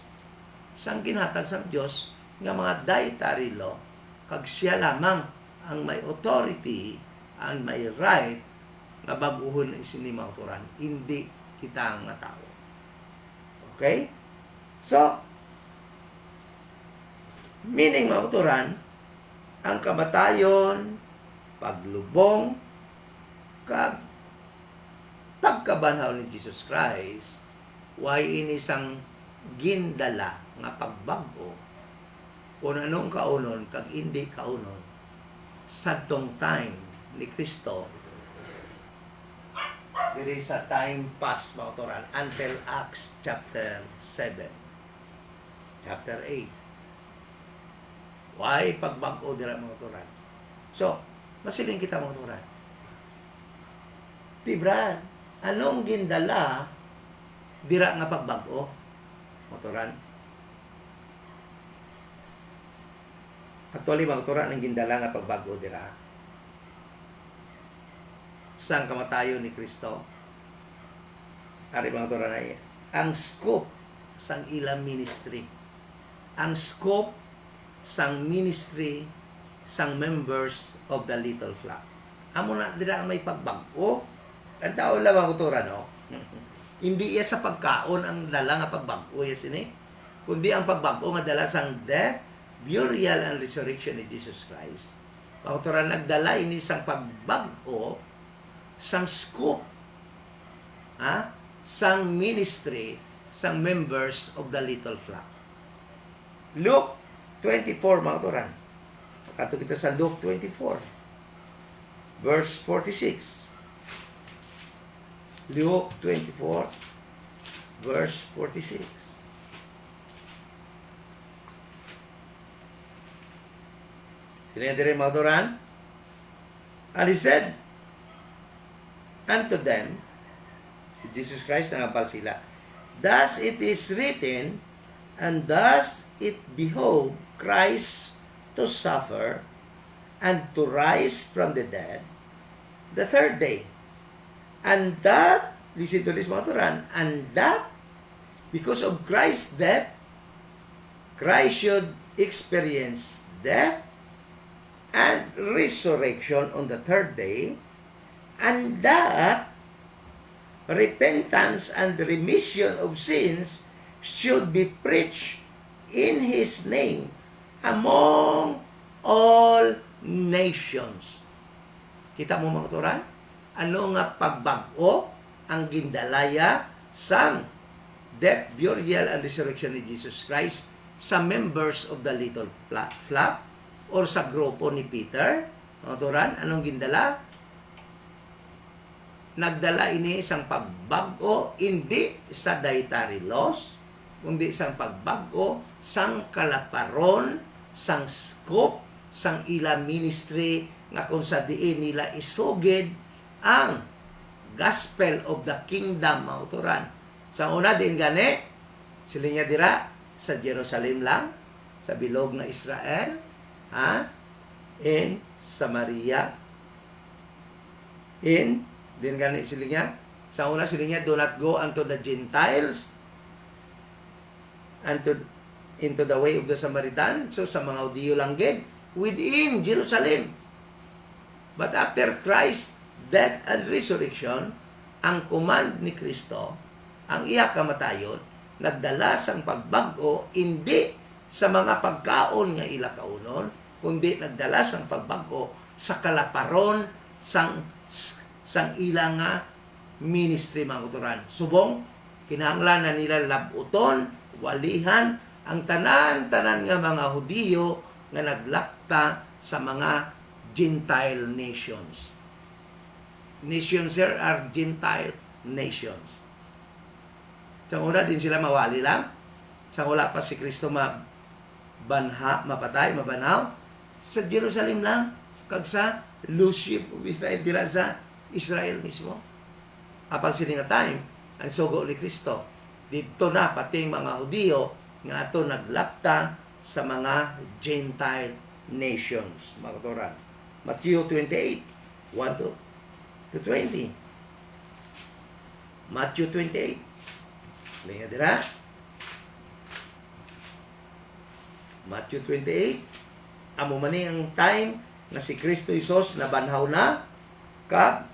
sa ginhatag sa Diyos nga mga dietary law, kag siya lamang ang may authority and may right nga baguhon sini mauturan, hindi kita ang tao. Okay? So, meaning mauturan, ang kamatayon, paglubong, kag pagkabanhaw ni Jesus Christ, why inisang gindala nga pagbago kung anong kaunon kag hindi kaunon sadtong time ni Kristo diri sa time past mautoran until Acts chapter 7 chapter 8. Why pagbago dira mautoran? So, masiling kita mautoran. Tibran, anong gindala dira nga pagbag-o motoran. Actually motoran ang gindala nga pagbag-o dira sang kamatayon ni Kristo. Ari mga motoran ay ang scope sang ilang ministry, ang scope sang ministry sang members of the little flock. Amo na dira may pagbag-o. Ang tao lang mga motoran, no? Hindi iya sa pagkaon ang dala nga pagbag-o yes ini, kundi ang pagbag-o nga dala sang death, burial and resurrection ni Jesus Christ. Mga motoran, nagdala ini sang pagbag-o sang scope, sang ministry sang members of the little flock. Luke 24 mga turan. Kato kita sa Luke 24 verse 46. Luke 24 verse 46. Sinedere mga turan. And he said unto them, si Jesus Christ nangapal sila, thus it is written, and thus it behoved Christ to suffer and to rise from the dead the third day. And that, listen to this mga turan, and that because of Christ's death, Christ should experience death and resurrection on the third day, and that repentance and remission of sins should be preached in His name among all nations. Kita mo mga turan? Ano nga pagbag-o ang gindalaya sang death, burial, and resurrection ni Jesus Christ sa members of the little flock or sa grupo ni Peter? Mga turan, anong gindala? Nagdala ini isang pagbag-o hindi sa dietary laws, kundi isang pagbag-o sang kalaparon, sang scope, sang ila ministry nga kung sa diin nila isugid ang gospel of the kingdom, mauturan. Sa una din gani, sila niya dira sa Jerusalem lang, sa bilog na Israel, in Samaria, din gani sila niya. Sa una sila niya, do not go unto the Gentiles, into the way of the Samaritan. So sa mga Hudiyo lang gid, within Jerusalem. But after Christ's death and resurrection, ang command ni Kristo, ang iya kamatayon, nagdala sang pagbag-o hindi sa mga pagkaon nga ila kaunon, kundi nagdala sang pagbag-o sa kalaparon sang ila nga ministry, mga kuturan. Subong, kinahanglan na nila labuton, walihan, ang tanan-tanan nga mga Hudiyo nga naglakta sa mga Gentile nations. Nations here are Gentile nations. Sa una din sila mawali lang. Sa wala pa si Kristo mapatay, mabanaw. Sa Jerusalem lang. Kag sa Luship of Israel, dila sa Israel mismo. Apang sininga time, ang sugo ni Kristo. Dito na pati mga Hudiyo nga ato naglapta sa mga Gentile nations. Mga katuran. Matthew 28, 1 to 20. Matthew 28. Lihat dira. Matthew 28. Amo man ang time na si Kristo Jesus nabanhaw na.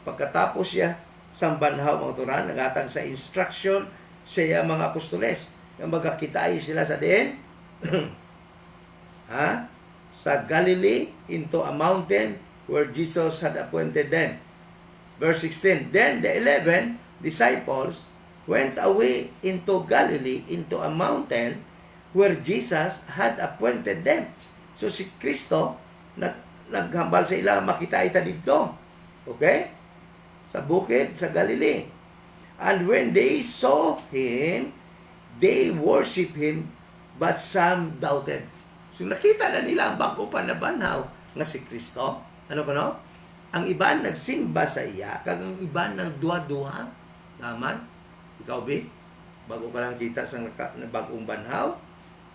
Pagkatapos siya sang banhaw, mga turan, nagatang sa instruction sa mga apostoles. Yung magkakitay sila sa din. Sa Galilee into a mountain where Jesus had appointed them. Verse 16, then the 11 disciples went away into Galilee, into a mountain where Jesus had appointed them. So si Kristo, naghambal sa ilang makita ita dito. Okay? Sa bukid, sa Galilee. And when they saw Him, they worship Him, but some doubted. So nakita na nila ang bago pa na banhaw nga si Kristo. Ano ko no? Ang iban nagsimba sa iya, kag ang iban ng duha-duha. Naman? Ikaw, Bi? bago ka lang kita sa bagong banhaw,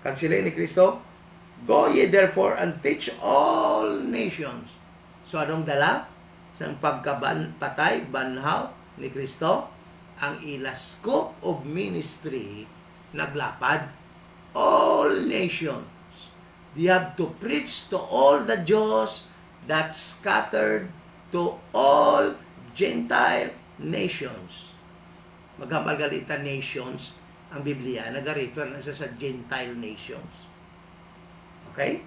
kag sila ni Kristo, go ye therefore and teach all nations. So anong dala sa pagkapatay, banhaw ni Kristo? Ang ila scope of ministry naglapad, all nations. They have to preach to all the Jews that scattered to all Gentile nations. Maghamalgalita nations, ang Biblia, nag-refer na sa Gentile nations. Okay?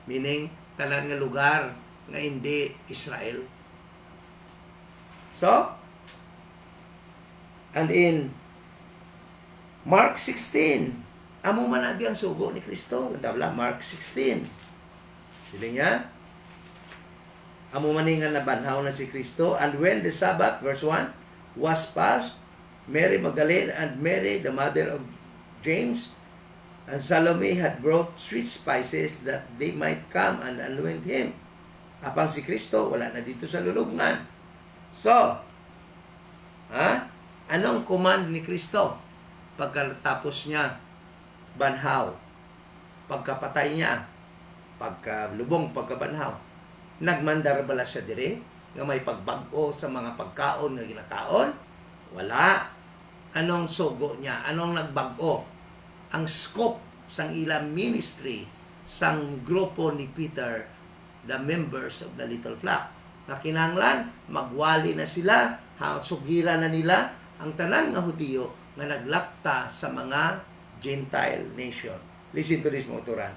Meaning, tanan nga lugar nga hindi Israel. So, and in Mark 16, amo man adi ang sugo ni Kristo. Dabla, Mark 16. Sila niya, amo man nga nabanhaw na si Kristo. And when the Sabbath, verse 1, was past, Mary Magdalene and Mary, the mother of James, and Salome had brought sweet spices that they might come and anoint him. Apang si Kristo, wala na dito sa lulubngan. So, anong command ni Kristo? Pagkatapos niya, banhaw, pagkapatay niya, pagkalubong, pagkabanhaw, nagmandar bala siya dire, nga may pagbago sa mga pagkaon na ginakaon? Wala. Anong sugo niya? Anong nagbago? Ang scope sang ilang ministry sang grupo ni Peter, the members of the little flock. Na kinahanglan, magwali na sila, sugira na nila ang tanan nga Hudiyo nga naglapta sa mga Gentile nation. Listen to this, moturan.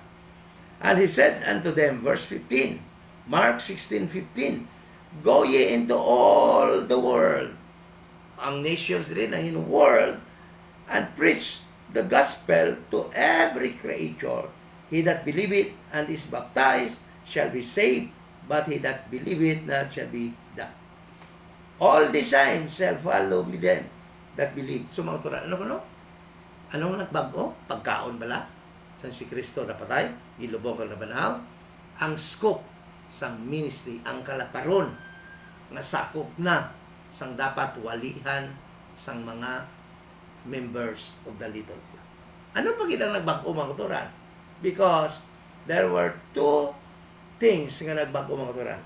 And he said unto them, verse 15, Mark 16:15, go ye into all the world, ang nations rin ang in world, and preach the gospel to every creature. He that believeth and is baptized shall be saved, but he that believeth not shall be damned. All these signs shall follow me them that believe. So mga turan, anong nagbago? Pagkaon bala? San si Kristo napatay? Gilubong kang nabanhaw? Ang scope sang ministry, ang kalaparon nga sakop na sang dapat walihan sang mga members of the little flock. Ano pa ginang nagbago mga turan? Because there were two things nga nagbago mga turan.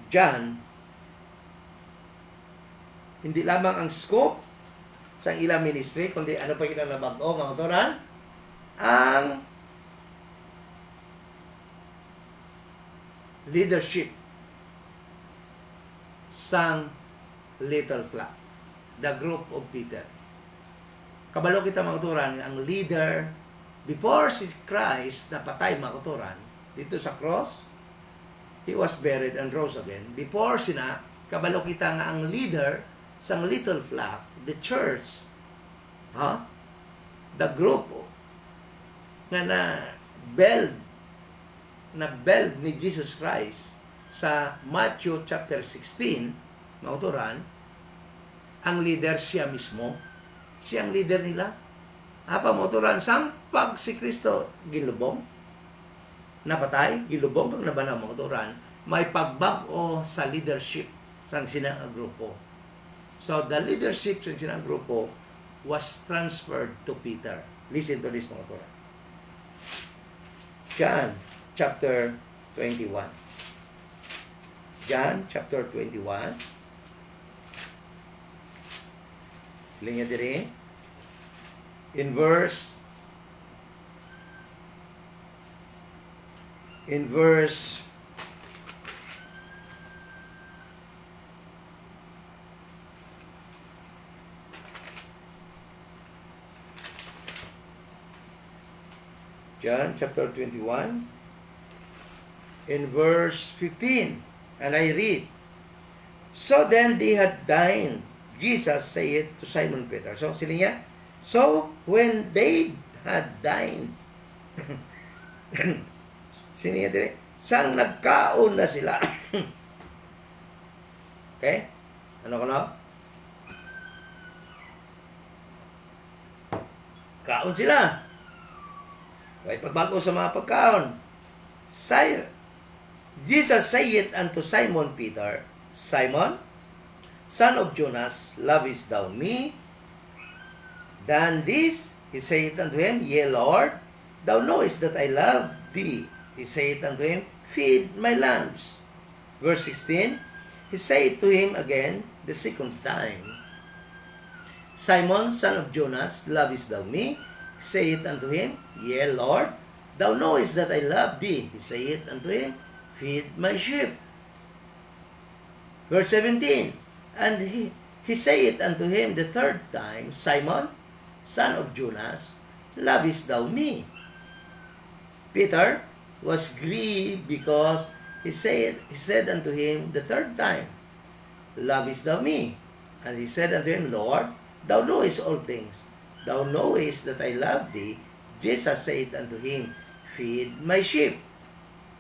John, hindi lamang ang scope sa ilang ministry, kundi ano pa ginang nabago mga turan? Ang leadership sang little flock, the group of Peter. Kabalo kita mga turan, ang leader before si Christ napatay mga turan dito sa cross, he was buried and rose again. Before sina, kabalo kita nga ang leader sang little flock, the church, the group nga na-build ni Jesus Christ sa Matthew chapter 16, mauturan, ang leader siya mismo, siyang leader nila. Apa mauturan, sampag si Kristo gilubong, napatay, gilubong, pag nabana mauturan, may pagbago sa leadership ng sinang grupo. So, the leadership ng sinang grupo was transferred to Peter. Listen to this, mauturan. John chapter 21. John chapter 21. Sila niya diri. In verse John chapter 21 in verse 15, and I read, so then they had dined, Jesus said to Simon Peter. So sila niya, so when they had dined, sino niya dire? Sang nagkaon na sila. Okay? Ano ko na? Kaon sila. Okay, pagbago sa mga pagkaon. Jesus saith unto Simon Peter, Simon, son of Jonas, lovest thou me? Than this, he saith unto him, Yea, Lord, thou knowest that I love thee. He saith unto him, Feed my lambs. Verse 16, he saith to him again the second time, Simon, son of Jonas, lovest thou me? He saith unto him, Yea, Lord, thou knowest that I love thee. He saith unto him, Feed my sheep. Verse 17, and he saith unto him the third time, Simon, son of Jonas, lovest thou me? Peter was grieved because he said unto him the third time, Lovest thou me? And he said unto him, Lord, thou knowest all things. Thou knowest that I love thee. Jesus said unto him, Feed my sheep.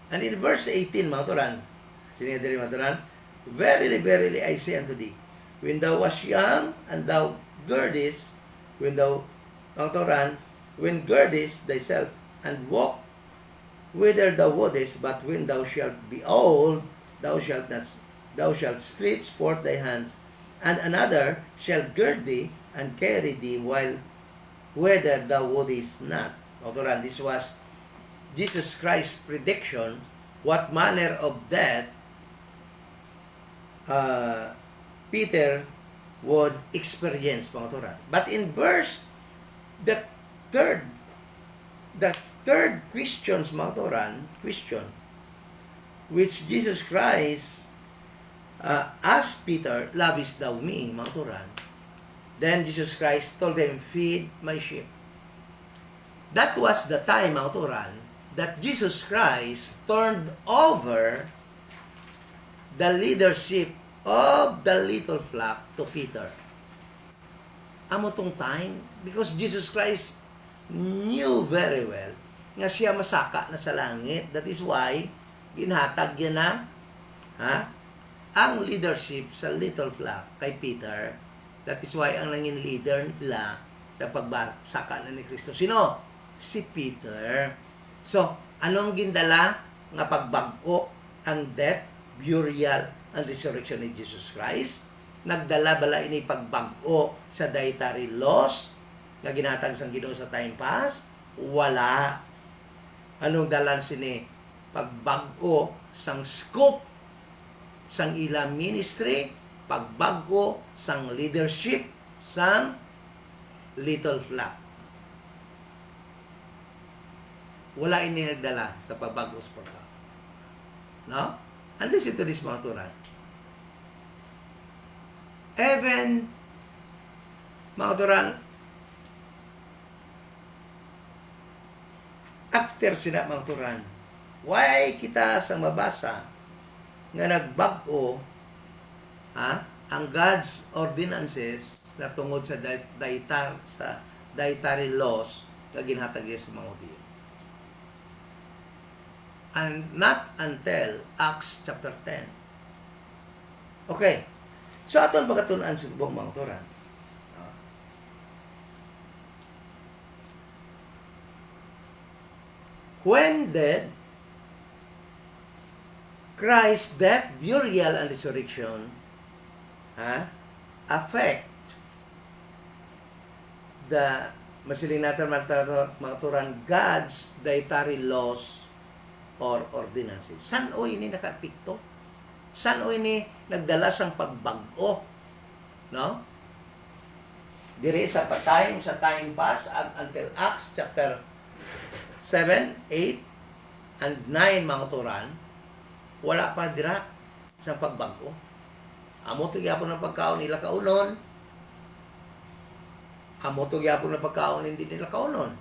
And in verse 18, mga turan, sinidiri mga turan, Verily, verily, I say unto thee, when thou wast young, and thou girdest, when girdest thyself, and walk whither thou wouldest, but when thou shalt be old, thou shalt stretch forth thy hands, and another shall gird thee, and carry thee whither thou wouldest not. Mga turan, this was Jesus Christ's prediction, what manner of death Peter would experience, mga turan. But in verse, the third questions, mga turan, question, which Jesus Christ asked Peter, Lovest thou me, mga turan? Then Jesus Christ told them, Feed my sheep. That was the time, mga turan, that Jesus Christ turned over the leadership of the little flock to Peter. Amo tong time, because Jesus Christ knew very well nga siya masaka na sa langit. That is why ginhatag niya na ang leadership sa little flock kay Peter. That is why ang nanging leader nila sa pagsaka na ni Kristo. Sino? Si Peter. So, anong gindala nga pagbag-o ang death, burial, and resurrection ni Jesus Christ? Nagdala bala ini pagbag-o sa dietary laws nga ginatag sang Ginoo sa time past? Wala. Anong dalan sini? Pagbag-o sang scope sang ilang ministry, pagbag-o sang leadership sang little flock. Wala ini nagdala sa pagbago sa pagkao. No? And listen to this, mga turan. Even, mga turan, after sila, mga turan, why kita sa mabasa nga nagbago ang God's ordinances na tungod sa dietary laws na ginhatag sa mga Hudiyo? And not until Acts chapter 10. Okay. So, aton pagkatunan sa buong mga turan. When did Christ's death, burial, and resurrection affect the, masiling natin mga turan, God's dietary laws or ordinances? San o ini nakapikto? San o ini nagdala sang pagbago? No? Dire sa time pass until Acts chapter 7, 8, and 9, mga turan, wala pa dira sa pagbago. Amo to gyapon ang pagkaon nila kaunon. Amo to gyapon ang pagkaon hindi nila kaunon.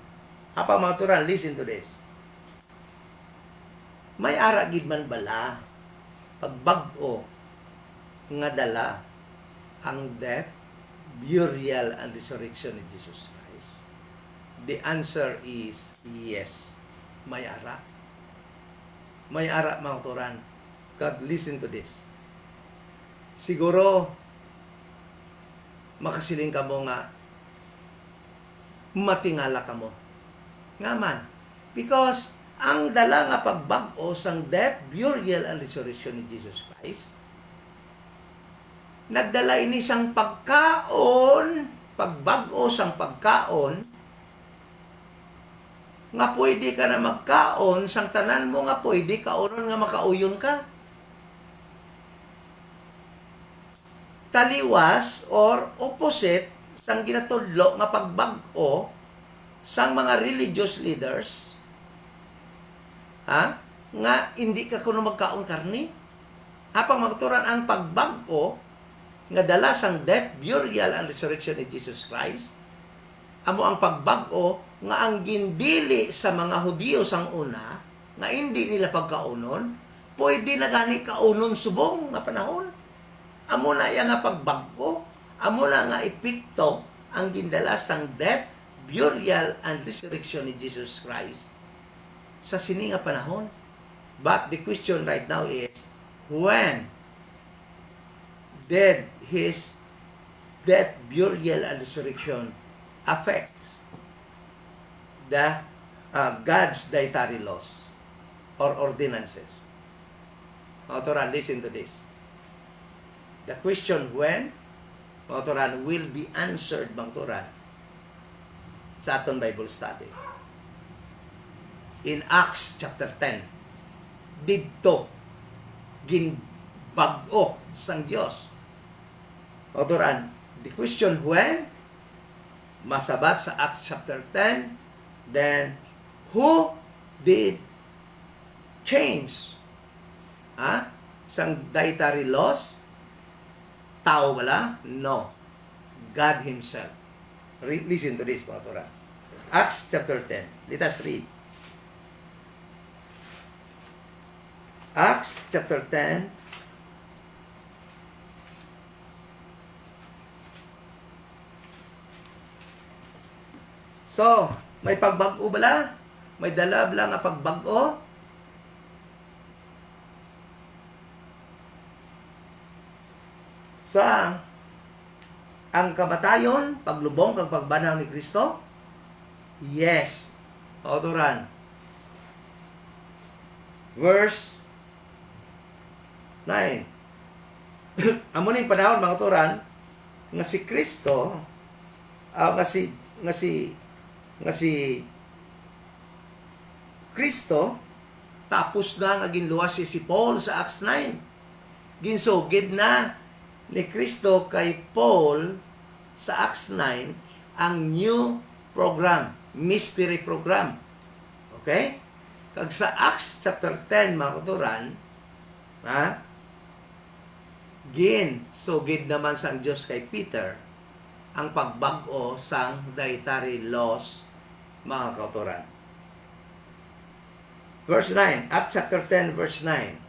Apa, mga turan, listen to this. May ara gid man bala pagbag-o nga dala ang death, burial, and resurrection ni Jesus Christ? The answer is yes. May ara. May ara, mga turan. God, listen to this. Siguro makasiling ka mo nga matingala ka mo. Nga man. Because ang dala nga pagbag-o sang death, burial, and resurrection ni Jesus Christ. Nagdala ini sang pagkaon, pagbag-o sang pagkaon, nga pwede ka na magkaon, sang tanan mo nga pwede kaonon nga makauyon ka. Taliwas or opposite sang ginatudlo nga pagbag-o sang mga religious leaders, nga hindi ka kuno magkaon karni. Hapang magturan ang pagbag-o nga dala sang death, burial, and resurrection ni Jesus Christ, amo ang pagbag-o nga ang gindili sa mga Hudiyo sang una, nga hindi nila pagkaunon, pwede na gani kaunon subong nga panahon. Amo na yang nga pagbag-o, amo na nga epekto ang gindala sang death, burial, and resurrection ni Jesus Christ sa sini nga panahon. But the question right now is, when did His death, burial, and resurrection affect the God's dietary laws or ordinances? Mga listen to this. The question when, mga will be answered, mga sa aton Bible study. In Acts chapter 10, didto ginbag-o sang Dios. Mga the question when, masabat sa Acts chapter 10, then who did change sang dietary laws? Tao wala? No. God Himself. Listen to this, mga Acts chapter 10. Let us read. Acts chapter 10. So, may pagbag-o bala? May dala bala nga pagbag-o? Sa ang kamatayon, paglubong kag pagbanaw ni Kristo? Yes. Autoran. Verse 9. Amo ning panahon, mga autoran, nga si Kristo, nga si Kristo, tapos na nga ginluwas si Paul sa Acts 9. Ginsugid na ni Kristo kay Paul sa Acts 9 ang new program, mystery program. Okay? Kag sa Acts chapter 10, mga kauturan, ginsugid naman sang Dios kay Peter ang pagbag-o sang dietary laws, mga kauturan. Verse 9, Acts chapter 10, verse 9.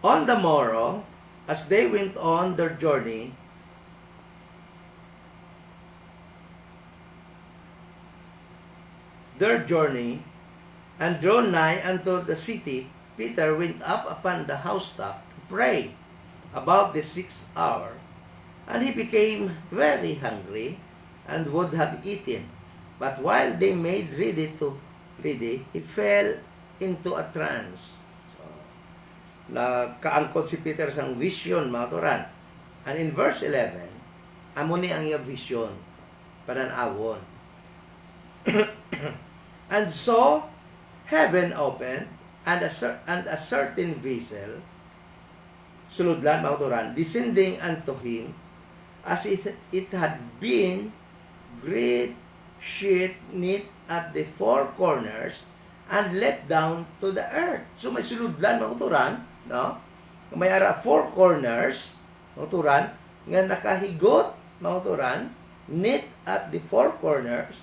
On the morrow, as they went on their journey, and drew nigh unto the city, Peter went up upon the housetop to pray about the 6th hour. And he became very hungry, and would have eaten. But while they made ready, he fell into a trance. Nakaangkot si Peter sang vision, mga turan. And in verse 11, amo ni ang iya vision, pananawon. And so, heaven opened, and a certain vessel, suludlan, mga turan, descending unto him, as it had been great sheet knit at the four corners, and let down to the earth. So may suludlan, mga turan, no? May ara four corners, mga turan, nga nakahigot, mga turan, knit at the four corners.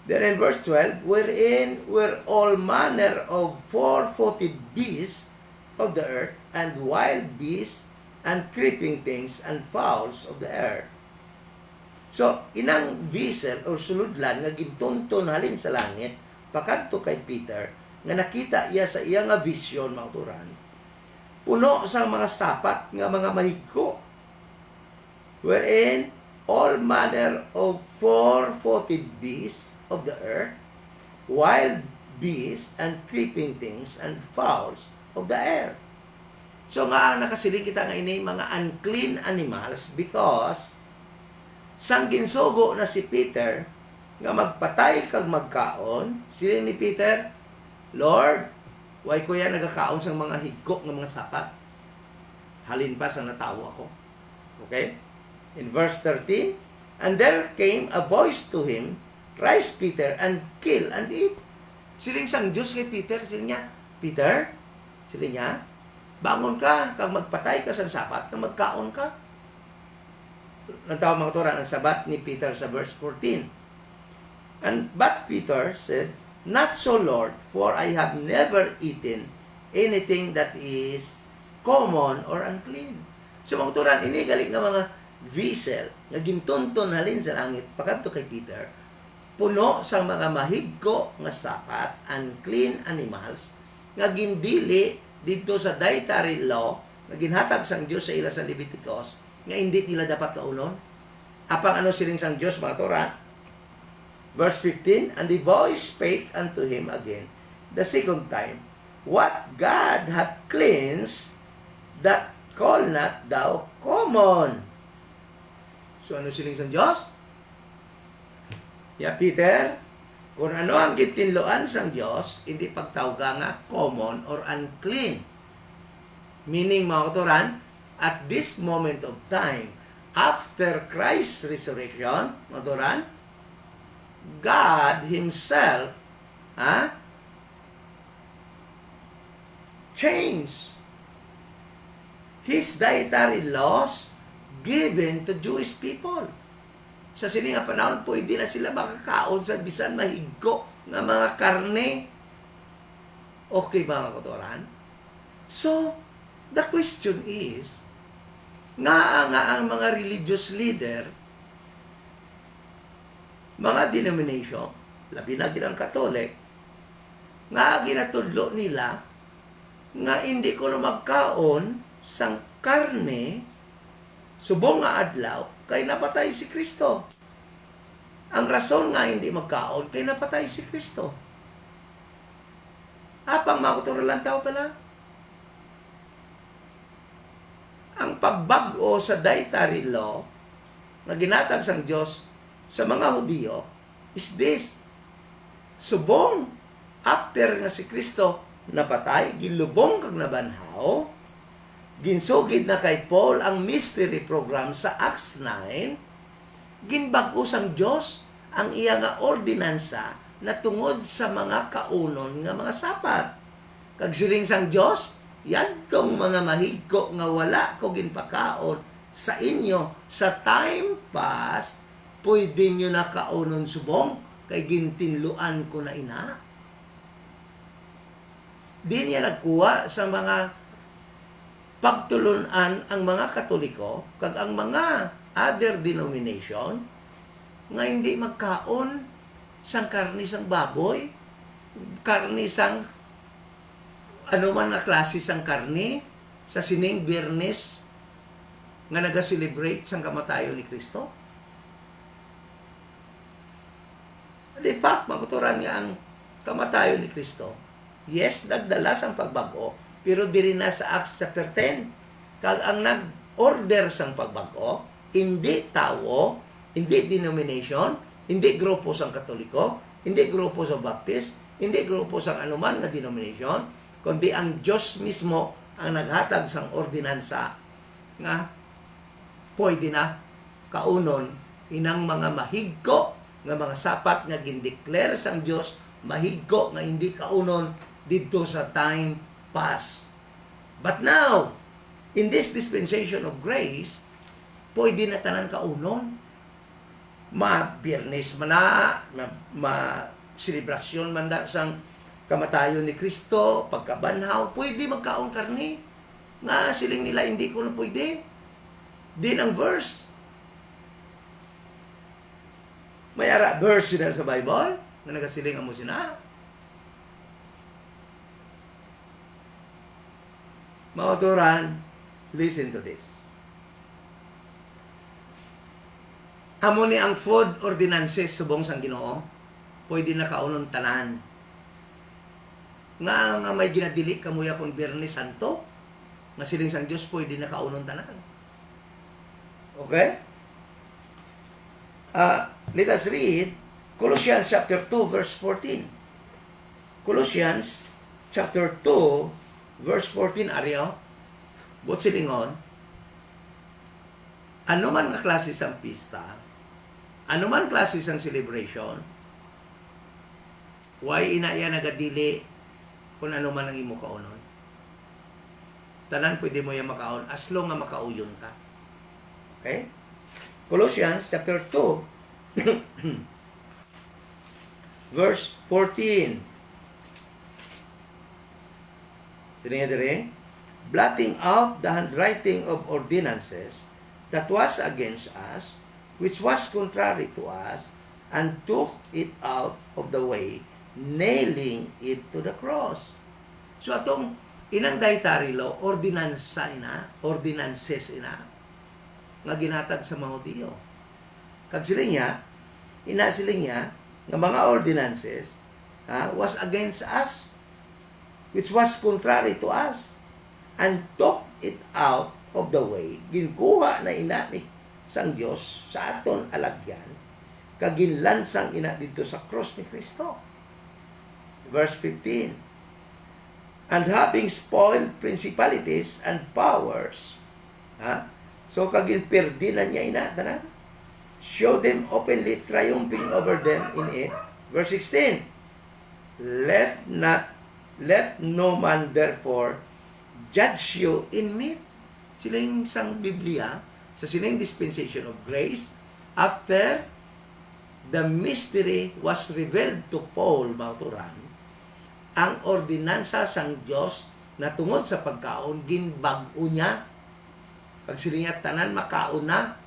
Then in verse 12, wherein were all manner of four-footed beasts of the earth, and wild beasts, and creeping things, and fowls of the earth. So, inang vessel or suludlan nga gintunton halin sa langit, pakadto kay Peter, nga nakita iya sa iya nga vision, mga turan, puno sa mga sapat nga mga mahigko, wherein all manner of four-footed beasts, of the earth, wild beasts, and creeping things, and fowls of the air. So nga nakasiling kita nga ini mga unclean animals because sang ginsugo na si Peter nga magpatay kag magkaon, sila ni Peter, Lord, why ko yan nagakaon sang mga higko ng mga sapat? Halin pa sa natawa ko. Okay? In verse 13, and there came a voice to him, rise Peter, and kill and eat. Siling sang Diyos kay Peter, siling niya, Peter, siling niya, bangon ka, kag magpatay ka sa sapat, kag magkaon ka. Nagtawag mga tura ng sabat ni Peter sa verse 14. But Peter said, not so, Lord, for I have never eaten anything that is common or unclean. So mga turan, ini galing nga mga vessel, nga gintunton halin sa langit, pakadto kay Peter, puno sa mga mahigko nga sapat, unclean animals, nga gindili dito sa dietary law, nga ginhatag sang Diyos sa ila sa Leviticus, nga hindi nila dapat kaunon. Apang ano siling sang Diyos, mga turan? Verse 15, and the voice spake unto him again the second time, what God hath cleansed, that call not thou common. So ano siling sa Diyos? Ya Peter, kung ano ang gitinloan sang Diyos, hindi pagtawga nga common or unclean. Meaning mga kauturan, at this moment of time, after Christ's resurrection, mga kauturan, God Himself changed His dietary laws given to Jewish people. Sa sininga panahon, pwede na sila makakaon sa bisan mahigko nga mga karne. Okay mga kauturan? So, the question is, nga ang mga religious leader, mga denomination, labi na ginang Katolik, nga ginatudlo nila, nga hindi ko na magkaon sang karne, subong nga adlaw, kay napatay si Kristo. Ang rason nga hindi magkaon, kay napatay si Kristo. Apang makuturalan tao pala. Ang pagbago sa dietary law, na ginatag sang Diyos sa mga Hudiyo, is this. Subong, after nga si Kristo napatay, ginlubong kag nabanhaw, ginsugid na kay Paul ang mystery program sa Acts 9, ginbag-o sang Diyos ang iya nga ordinansa na tungod sa mga kaunon nga mga sapat. Kag siling sang Diyos, yan tong mga mahigko nga wala ko ginpakaon sa inyo sa time pass, pwede nyo na kaunon subong kay gintinluan ko na ina. Di niya nagkuha sa mga pagtulunan ang mga Katoliko kag ang mga other denomination nga hindi magkaon sang karni sang baboy, karni sang ano man na klase sang karni sa sining Biyernes nga naga-celebrate sang kamatayon ni Kristo. De fact, makuturan nga ang kamatayon ni Kristo. Yes, nagdala sang pagbago, pero diri na sa Acts chapter 10, kag ang nag-order sang pagbago, hindi tao, hindi denomination, hindi grupo sang Katoliko, hindi grupo sang Baptist, hindi grupo sang anuman na denomination, kundi ang Diyos mismo ang naghatag sang ordinansa nga pwede na kaunon inang mga mahigko nga mga sapat nga gindeclare sang Diyos, mahigko nga hindi kaunon dito sa time past. But now, in this dispensation of grace, pwede na tanan kaunon. Ma-Biyernes man na, ma-selebrasyon man na sang kamatayon ni Kristo, pagkabanhaw, pwede magkaon karni. Nga siling nila, hindi ko na pwede. Din ang verse. May ara verse sila sa Bible, na nagasiling mo sina. Mga turan, listen to this. Amo ni ang food ordinances subong sang Ginoo. pwede na kaunon tanan. Nga may ginadili kamuya kung Biyernes Santo, nga siling sang Dios pwede na kaunon tanan. Okay? Let us read Colossians chapter 2 verse 14. Colossians chapter 2 verse 14 ariyo. But silingon, ano man nga klase sang pista, ano man klase sang celebration, why inaya nagadili kung ano man ang imo kaunon. Tanan pwede mo yung makaon as long nga makauyon ka. Okay? Colossians chapter 2 verse 14. Tininga dire, blotting out the handwriting of ordinances that was against us, which was contrary to us, and took it out of the way, nailing it to the cross. So atong inang dietary law, ordinances ina, nga ginatag sa mga Hudiyo. Kag sila niya, nga mga ordinances was against us, which was contrary to us, and took it out of the way. Ginkuha na ina ni sang Dios sa aton alagyan, kag ginlansang ina dito sa cross ni Kristo. Verse 15. And having spoiled principalities and powers, so kag ginperdi na niya ina tanan, show them openly, triumphing over them in it. Verse 16. Let no man therefore judge you in meat. Siling sang Biblia, sa siling dispensation of grace, after the mystery was revealed to Paul, mauturan, ang ordinansa sang Dios na tungod sa pagkaon, ginbag-o niya. Pag silingat tanan, makaon na.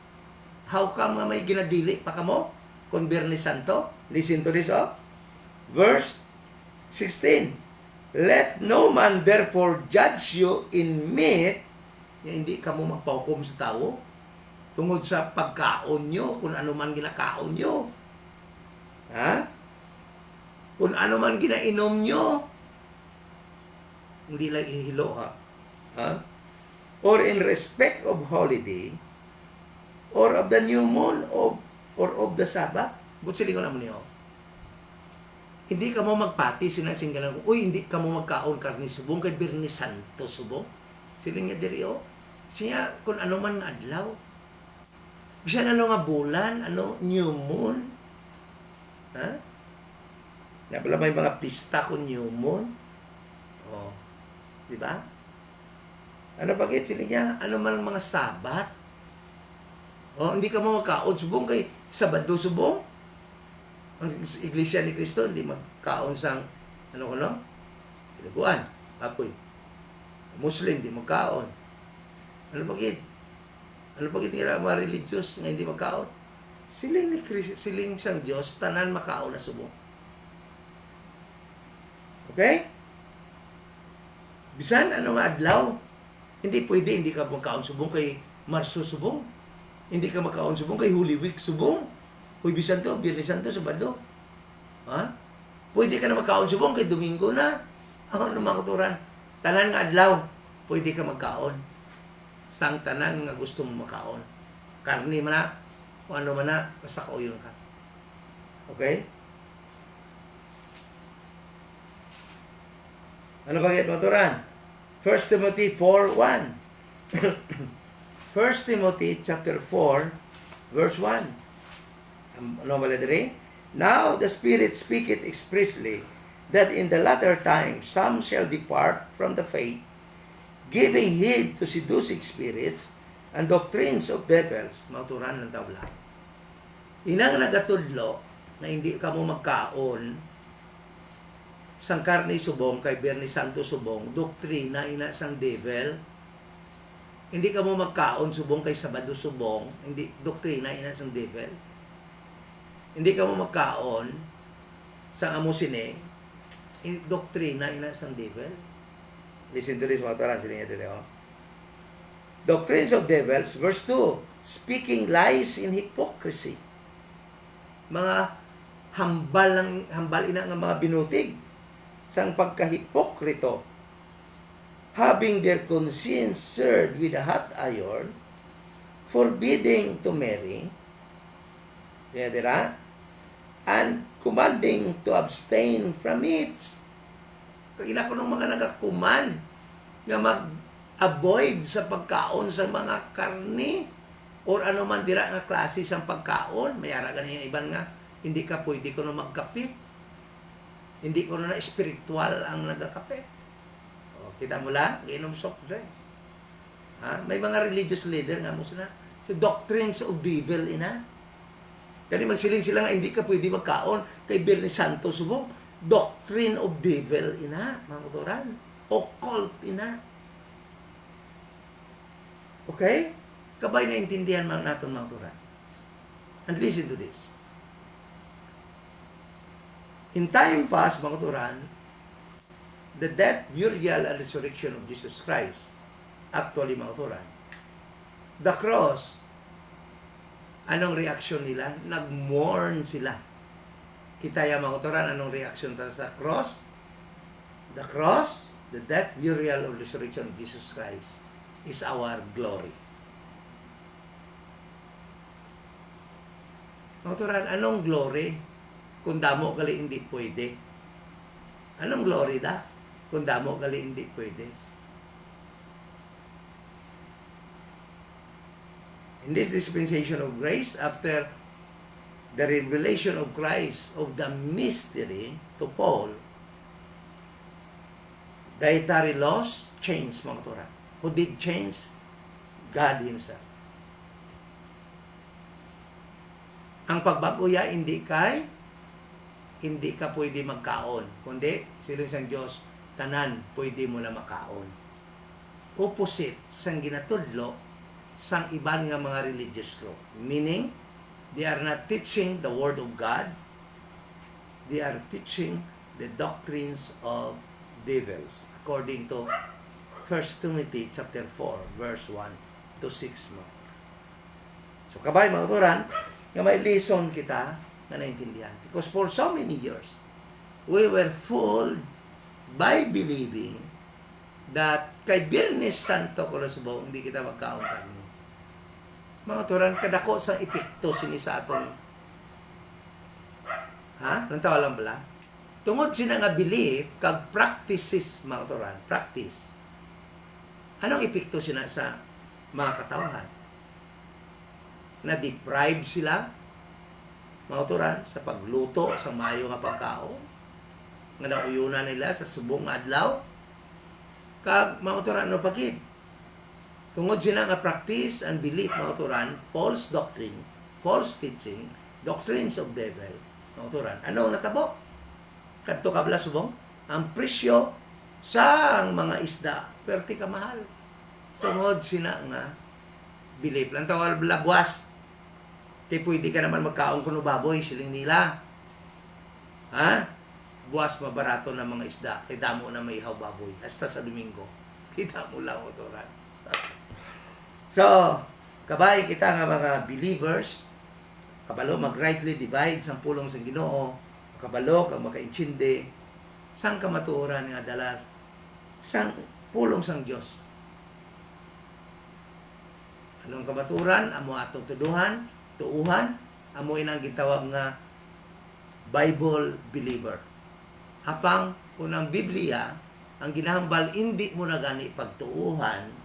How come nga may ginadili pa kamo? Kung Biyernes Santo? Listen to this, Verse 16. Let no man therefore judge you in meat, hindi ka mo magpahukom sa tao tungod sa pagkaon nyo, kung ano man ginakaon nyo. Kung ano man ginainom nyo, hindi lang ihilo, or in respect of holiday, or of the new moon, or of the Sabbath. Butsili ko naman niyo. Hindi ka mo magpati, sinasinggalan ko, hindi ka mo magkaon karni subong, kay Biyernes Santo subong. Sila nga diri, siya, kung ano man nga adlaw. Bisan ano nga bulan, new moon. Napala may mga pista kung new moon. Di ba? Ano bagay sila niya? Ano man mga sabat? Hindi ka mo magkaon subong, kay Sabado subong. Ang Iglesia ni Cristo hindi magkaon sang Ilaguan, apoy. Muslim di magkaon. Ano bagit nila mga religious nga hindi magkaon? Siling ni Cristo, siling sang Dios tanan makaon na subong. Okay? Bisan ano nga adlaw, hindi pwede hindi ka magkaon subong kay Marso subong. Hindi ka magkaon subong kay Holy Week subong. Huwebes Santo, Biyernes Santo, Sabado. Pwede ka na magkaon subong kay Domingo na. Ang mga kuturan. Tanan nga adlaw, pwede ka magkaon. Sang tanan nga gusto mo makaon. Karni man na, kung ano man na, basta kauyon ka. Okay? Ano ba yung kuturan? 1 Timothy 4:1. 1 Timothy chapter 4, verse 1. Now the Spirit speaketh expressly that in the latter time some shall depart from the faith, giving heed to seducing spirits and doctrines of devils. Mauturan ng tabla. Inang nagatudlo na hindi ka mo magkaon sang karne subong kay Biyernes Santo subong, doktrina ina sang devil. Hindi ka mo magkaon subong kay Sabado subong, hindi doktrina ina sang devil. Hindi ka mo magkaon sa amusine, doktrina ina sang devil. Listen to this, mga taran, sila niya dito. Doctrines of devils, verse 2, speaking lies in hypocrisy. Mga hambal ina nga mga binutig sang pagkahipokrito, having their conscience seared with a hot iron, forbidding to marry, and commanding to abstain from it. Ina ko ng mga nagakuman nga mag-avoid sa pagkaon sa mga karne or ano man dira nga klase sa pagkaon. Mayara ganyan iban nga, hindi ka pwede ko na magkape. Hindi ko na spiritual ang nagakape. O, kita mo lang, inom soft drinks. May mga religious leader nga mo sila. So, doctrines of devil, ina. Kani magsiling sila nga, hindi ka pwede magkaon kay Birni Santo subong. Doctrine of devil, ina, mga motoran. Occult, ina. Okay? Kabay na intindihan man natin, mga motoran. And listen to this. In time past, mga motoran, the death, burial, and resurrection of Jesus Christ, actually, mga motoran, the cross, anong reaction nila? Nag-mourn sila. Kita yung mga otoran, anong reaction ta sa cross? The cross, the death, burial, and resurrection of Jesus Christ is our glory. Mga otoran, anong glory? Kung damo gali hindi pwede. Anong glory da? Kung damo gali hindi pwede. In this dispensation of grace, after the revelation of Christ, of the mystery to Paul, dietary laws changed, mga Torah. Who did change? God Himself. Ang pagbago-ya, hindi ka pwede magkaon. Kundi, siling sang Diyos, tanan, pwede mo na makaon. Opposite, sang ginatudlo, sang iban nga mga religious group. Meaning, they are not teaching the Word of God. They are teaching the doctrines of devils. According to 1 Timothy chapter 4, verse 1 to 6. So, kabay mga turan, nga may lesson kita na naintindihan. Because for so many years, we were fooled by believing that kay Birnes Santo Colasubong, hindi kita magkaon karne. Mga turan, kadako sa epekto sini sa aton. Nang tawa lang pala? Tungod sina nga belief, kag practices, mga turan, practice. Anong epekto sina sa mga katawhan? Na-deprive sila, mga turan, sa pagluto, sa mayo nga pagkaon. Nga nauyunan nila sa subong nga adlaw. Kag, mga turan, ano pagid? Tungod sila nga practice and belief, mga turan, false doctrine, false teaching, doctrines of devil, mga turan. Ano natabo? Kadto kabla subong, ang presyo sa mga isda, perti ka mahal. Tungod sila nga belief. Lang tawal buwas. Kaya pwede ka naman magkaon kuno baboy, siling nila. Buwas mabarato ng mga isda. Kaya damo na may ihaw baboy. Hasta sa Domingo. Kita mo lang, mga turan. So, kabay kita nga mga believers, kabalo mag-rightly divide sang pulong sang Ginoo, kabalo kag makaintindi sang kamatuoran nga dalas sang pulong sang Dios. Anong kamatuoran? Amo atong tuuhan, amo inang gitawag nga Bible believer. Apang unang Biblia, ang ginahambal hindi mo na gani pagtuuhan,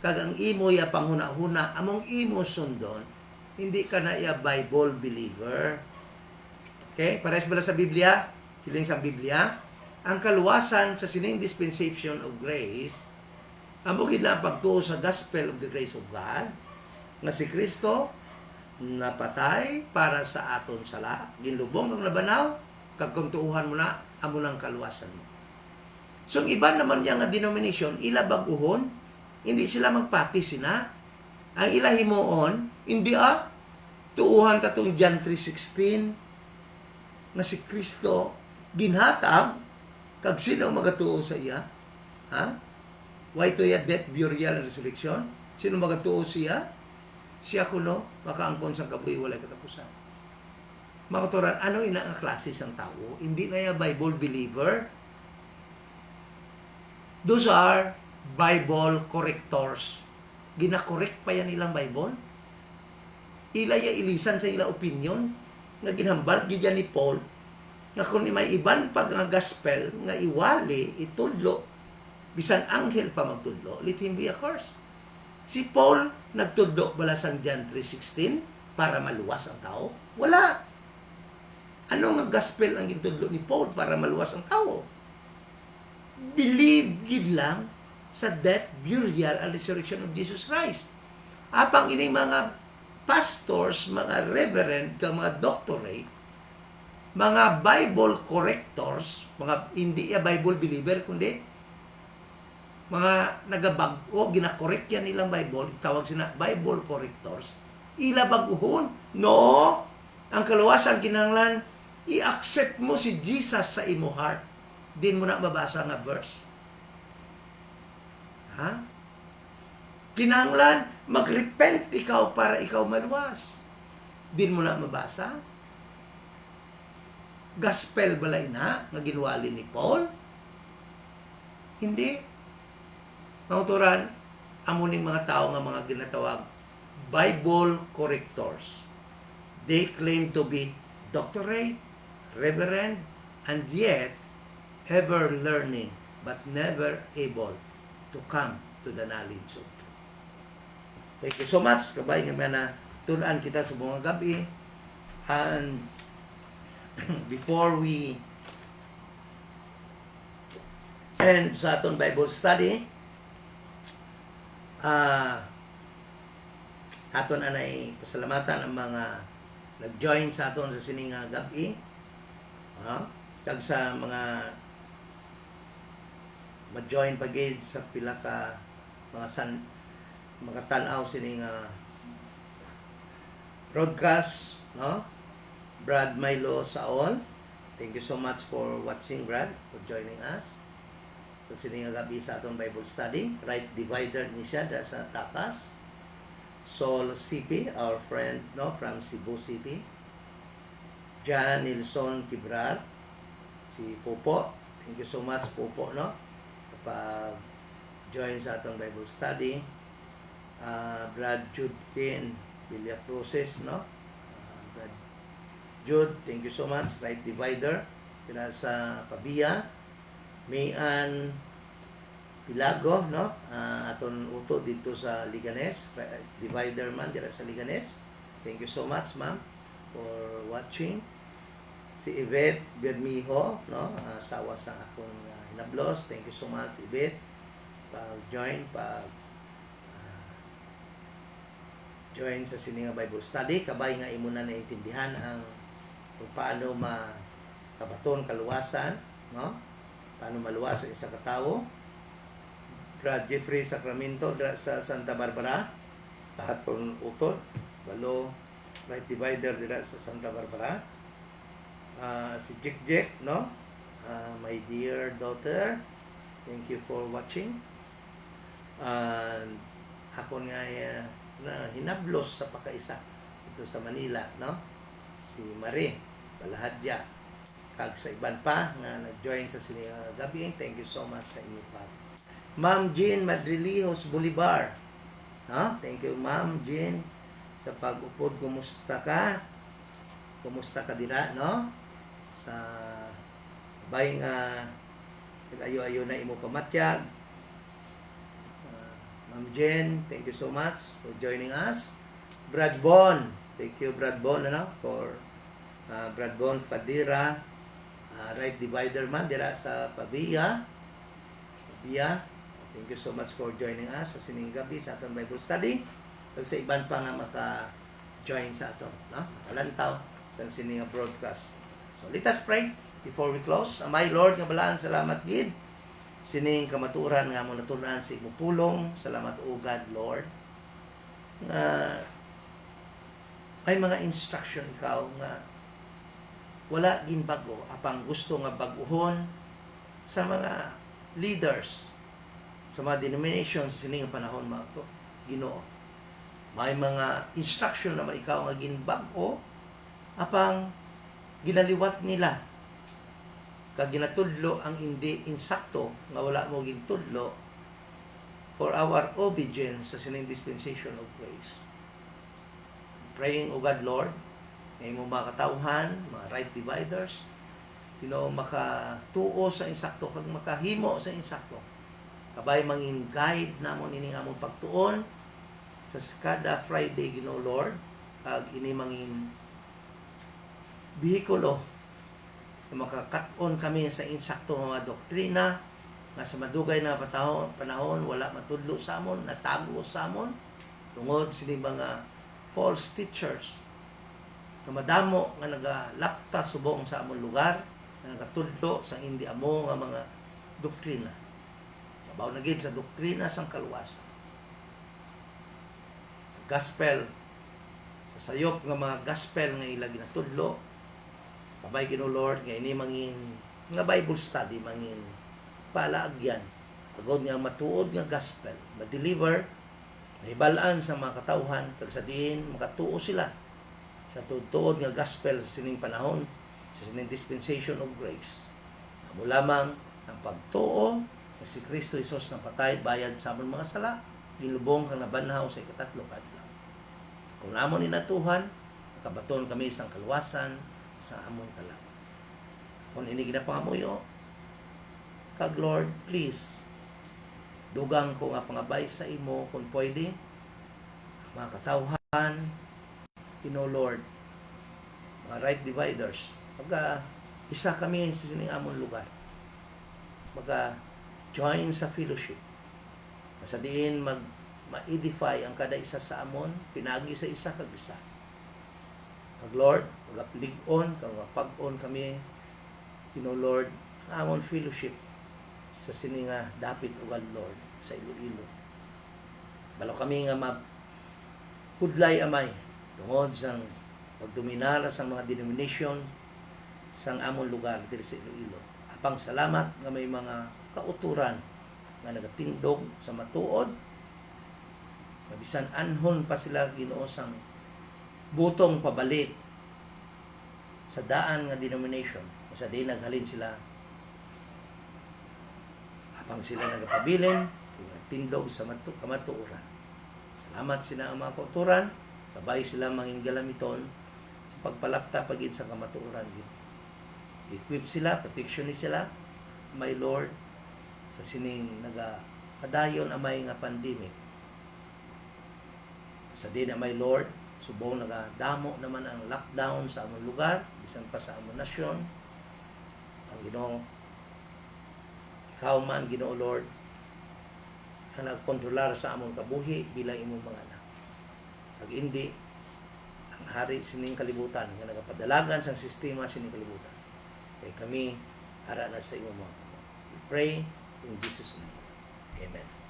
kag ang imo ya panghuna-huna, among imo sundon, hindi ka na ya Bible believer. Okay? Parehas bala sa Biblia, siling sa Biblia, ang kaluwasan sa sining dispensation of grace, amo gid na pagtuo sa gospel of the grace of God, nga si Kristo napatay para sa aton sala, ginlubong ang labanaw, kag kung tuuhan mo na, amo nang kaluwasan mo. So, ang iba naman niya nga denomination, ila baguhon, hindi sila magpati sina. Ang ilahimuon, hindi tuuhan tatong John 3:16 na si Kristo ginhatag kag sino magatuo sa iya? Why to ya death, burial, and resurrection? Sino magatuo siya? Siya kuno makaangkon sa kabuhi walay katapusan. Mga turan, ano ina ang klase ng tao? Hindi na ya Bible believer. Those are Bible correctors. Ginakorek pa yan ilang Bible. Ila ya ilisan sa ila opinion nga ginhambal gidyan ni Paul nga kung may iban pag nga gospel nga iwali itudlo bisan anghel pa magtudlo, let him be accursed. Si Paul nagtudlo bala sang John 3:16 para maluwas ang tao? Wala. Ano nga gospel ang gitudlo ni Paul para maluwas ang tao? Believe gid lang sa death, burial, and resurrection of Jesus Christ. Apang ining mga pastors, mga reverend, mga doctorate, mga Bible correctors, mga hindi ya Bible believer, kundi mga nagabag-o, ginakorek yan nilang Bible, tawag sila Bible correctors, ila baguhon. No! Ang kaluwasan, kinahanglan, i-accept mo si Jesus sa imo heart. Din mo na mabasa nga verse. Ha? Kinahanglan, mag-repent ikaw para ikaw maluwas. Din mo na mabasa. Gospel balay na, nga ginwali ni Paul? Hindi. Nauturan, amuning mga tao nga mga ginatawag Bible correctors. They claim to be doctorate, reverend, and yet ever learning, but never able to come to the knowledge of truth. Thank you so much. Kabay nga na tunan kita sa mga gabi. And before we end sa aton Bible study, aton anay pasalamatan ang mga nag-join sa aton sa sining gabi. Kag sa mga ma-join pagid sa pila ka mga tan-aw sining broadcast, no? Brad Milo Saol, thank you so much for watching, Brad, for joining us sa sining gabi sa atong Bible study. Right divider ni siya sa takas. Sol CP, our friend, no, from Cebu City. John Nilson Kibrar, si Popo, thank you so much, Popo, no, kapag join sa atong Bible study. Brad Judkin Villacruzes, no, Brad Jude, thank you so much. Right divider kina sa Pabia. Mayan Pilago, no, aton uto dito sa Liganes, right divider man dira sa Liganes. Thank you so much, ma'am, for watching. Si Yvette Bermijo, no, asawa sa akong hinablos, thank you so much, Yvette, pag-join, join sa sininga Bible study. Kabay nga imo na naintindihan ang kung paano makabaton kaluwasan, no, paano maluwas ang isa ka tawo. Brad Jeffrey Sacramento sa Santa Barbara, aton utod balo right divider dira sa Santa Barbara. Si Jack, no, my dear daughter, thank you for watching. Ako nga na hinablos sa pakaisa ito sa Manila, no, si Marie Balahadya, kag sa iban pa nga nag-join sa sininga gabi, thank you so much sa inyo pa. Ma'am Jean Madrilihos Bolivar, no, thank you Ma'am Jean sa pag-upod. Kumusta ka dira, no, sa bay nga ayo-ayo na imo pamatyag. Ma'am Jen, thank you so much for joining us. Brad Bon, thank you Brad Bon, ano, for Brad Bon Padira, right divider man dira sa Pabia. Thank you so much for joining us sa sining gabi sa aton Bible study. Kag sa iban pa nga maka-join sa aton, no, makalantaw sa sining broadcast. So let us pray before we close. My Lord nga balaan, salamat gid sining kamaturan nga mo natunan sa imong pulong. Salamat o God, Lord, nga may mga instruction ikaw nga wala gin bago, apang gusto nga baguhon sa mga leaders sa mga denominations sa sining panahon mga to, Ginoo. May mga instruction naman ikaw nga ginbago apang ginaliwat nila kag ginatudlo ang hindi insakto nga wala mo gintudlo for our obedience sa sining dispensation of grace. Praying, O God, Lord, ngay mo mga katauhan, mga right dividers, makatuo sa insakto, kag makahimo sa insakto. Kabay mangin guide namon ining among pagtuon sa kada Friday, Ginoo Lord, kag ini mangin bihikulo na makakat-on kami sa insakto mga doktrina nga sa madugay na panahon wala matudlo sa amon, natago sa amon tungod sini mga false teachers na madamo nga nagalapta subong sa amon lugar na nagatudlo sa hindi amo nga mga doktrina. Mabaw na gid sa doktrina sang kaluwasan. Sa gospel, sa sayop nga mga gospel nga ila ginatudlo, kabay Ginoo Lord nga ini mangin nga Bible study mangin palaagyan agod nga matuod nga gospel, ma-deliver, nahibalaan sa mga katawhan kag sa diin makatuo sila sa tuod nga gospel sa sining panahon, sa sining dispensation of grace. Amo lamang ang pagtuo na si Kristo Jesus na patay bayad sa among mga sala, gilubong kang nabanhaw sa ikatatlo kadlaw. Kung amon inatuhan, kabaton kami sang kaluwasan sa amon kalaw. Kung ini ginapangamuyo, kag Lord, please, dugang ko nga pangabay sa imo kung pwede, mga katawhan, Lord, mga right dividers, isa kami sa sining amon lugar, join sa fellowship, sa diin ma-edify ang kada isa sa amon, pinagi sa isa kag isa. Kag Lord, magaplig-on, kag mapag-on kami, Lord, ang amon fellowship sa sini nga dapit ugal Lord sa Iloilo. Balo kami nga hudlay amay tungod sang pagdominar sa mga denomination sang amon lugar diri sa Iloilo. Apang salamat nga may mga kauturan nga nagatindog sa matuod. Mabisan anhon pa sila Ginoo sang butong pabalik sa daan nga denomination. Sa di naghalin sila apang sila nagapabilin, tindog sa kamatuoran. Salamat sila ang mga kauturan, kabay sila manging galamiton sa pagpalapta pagid sa kamatuoran. Equip sila, protection ni sila, my Lord, sa sining nagapadayon amay nga pandemic. Sa din na my Lord, subong nagadamo naman ang lockdown sa among lugar, bisan pa sa among nasyon. Ang Ginoo, ikaw man, Ginoo Lord, ang nagkontrolar sa among kabuhi bilang imong mga anak. Pag hindi, ang hari sining kalibutan, nga nagapadalagan sa sistema sining kalibutan. Kaya kami, ara na sa imong mga kamot. We pray in Jesus' name. Amen.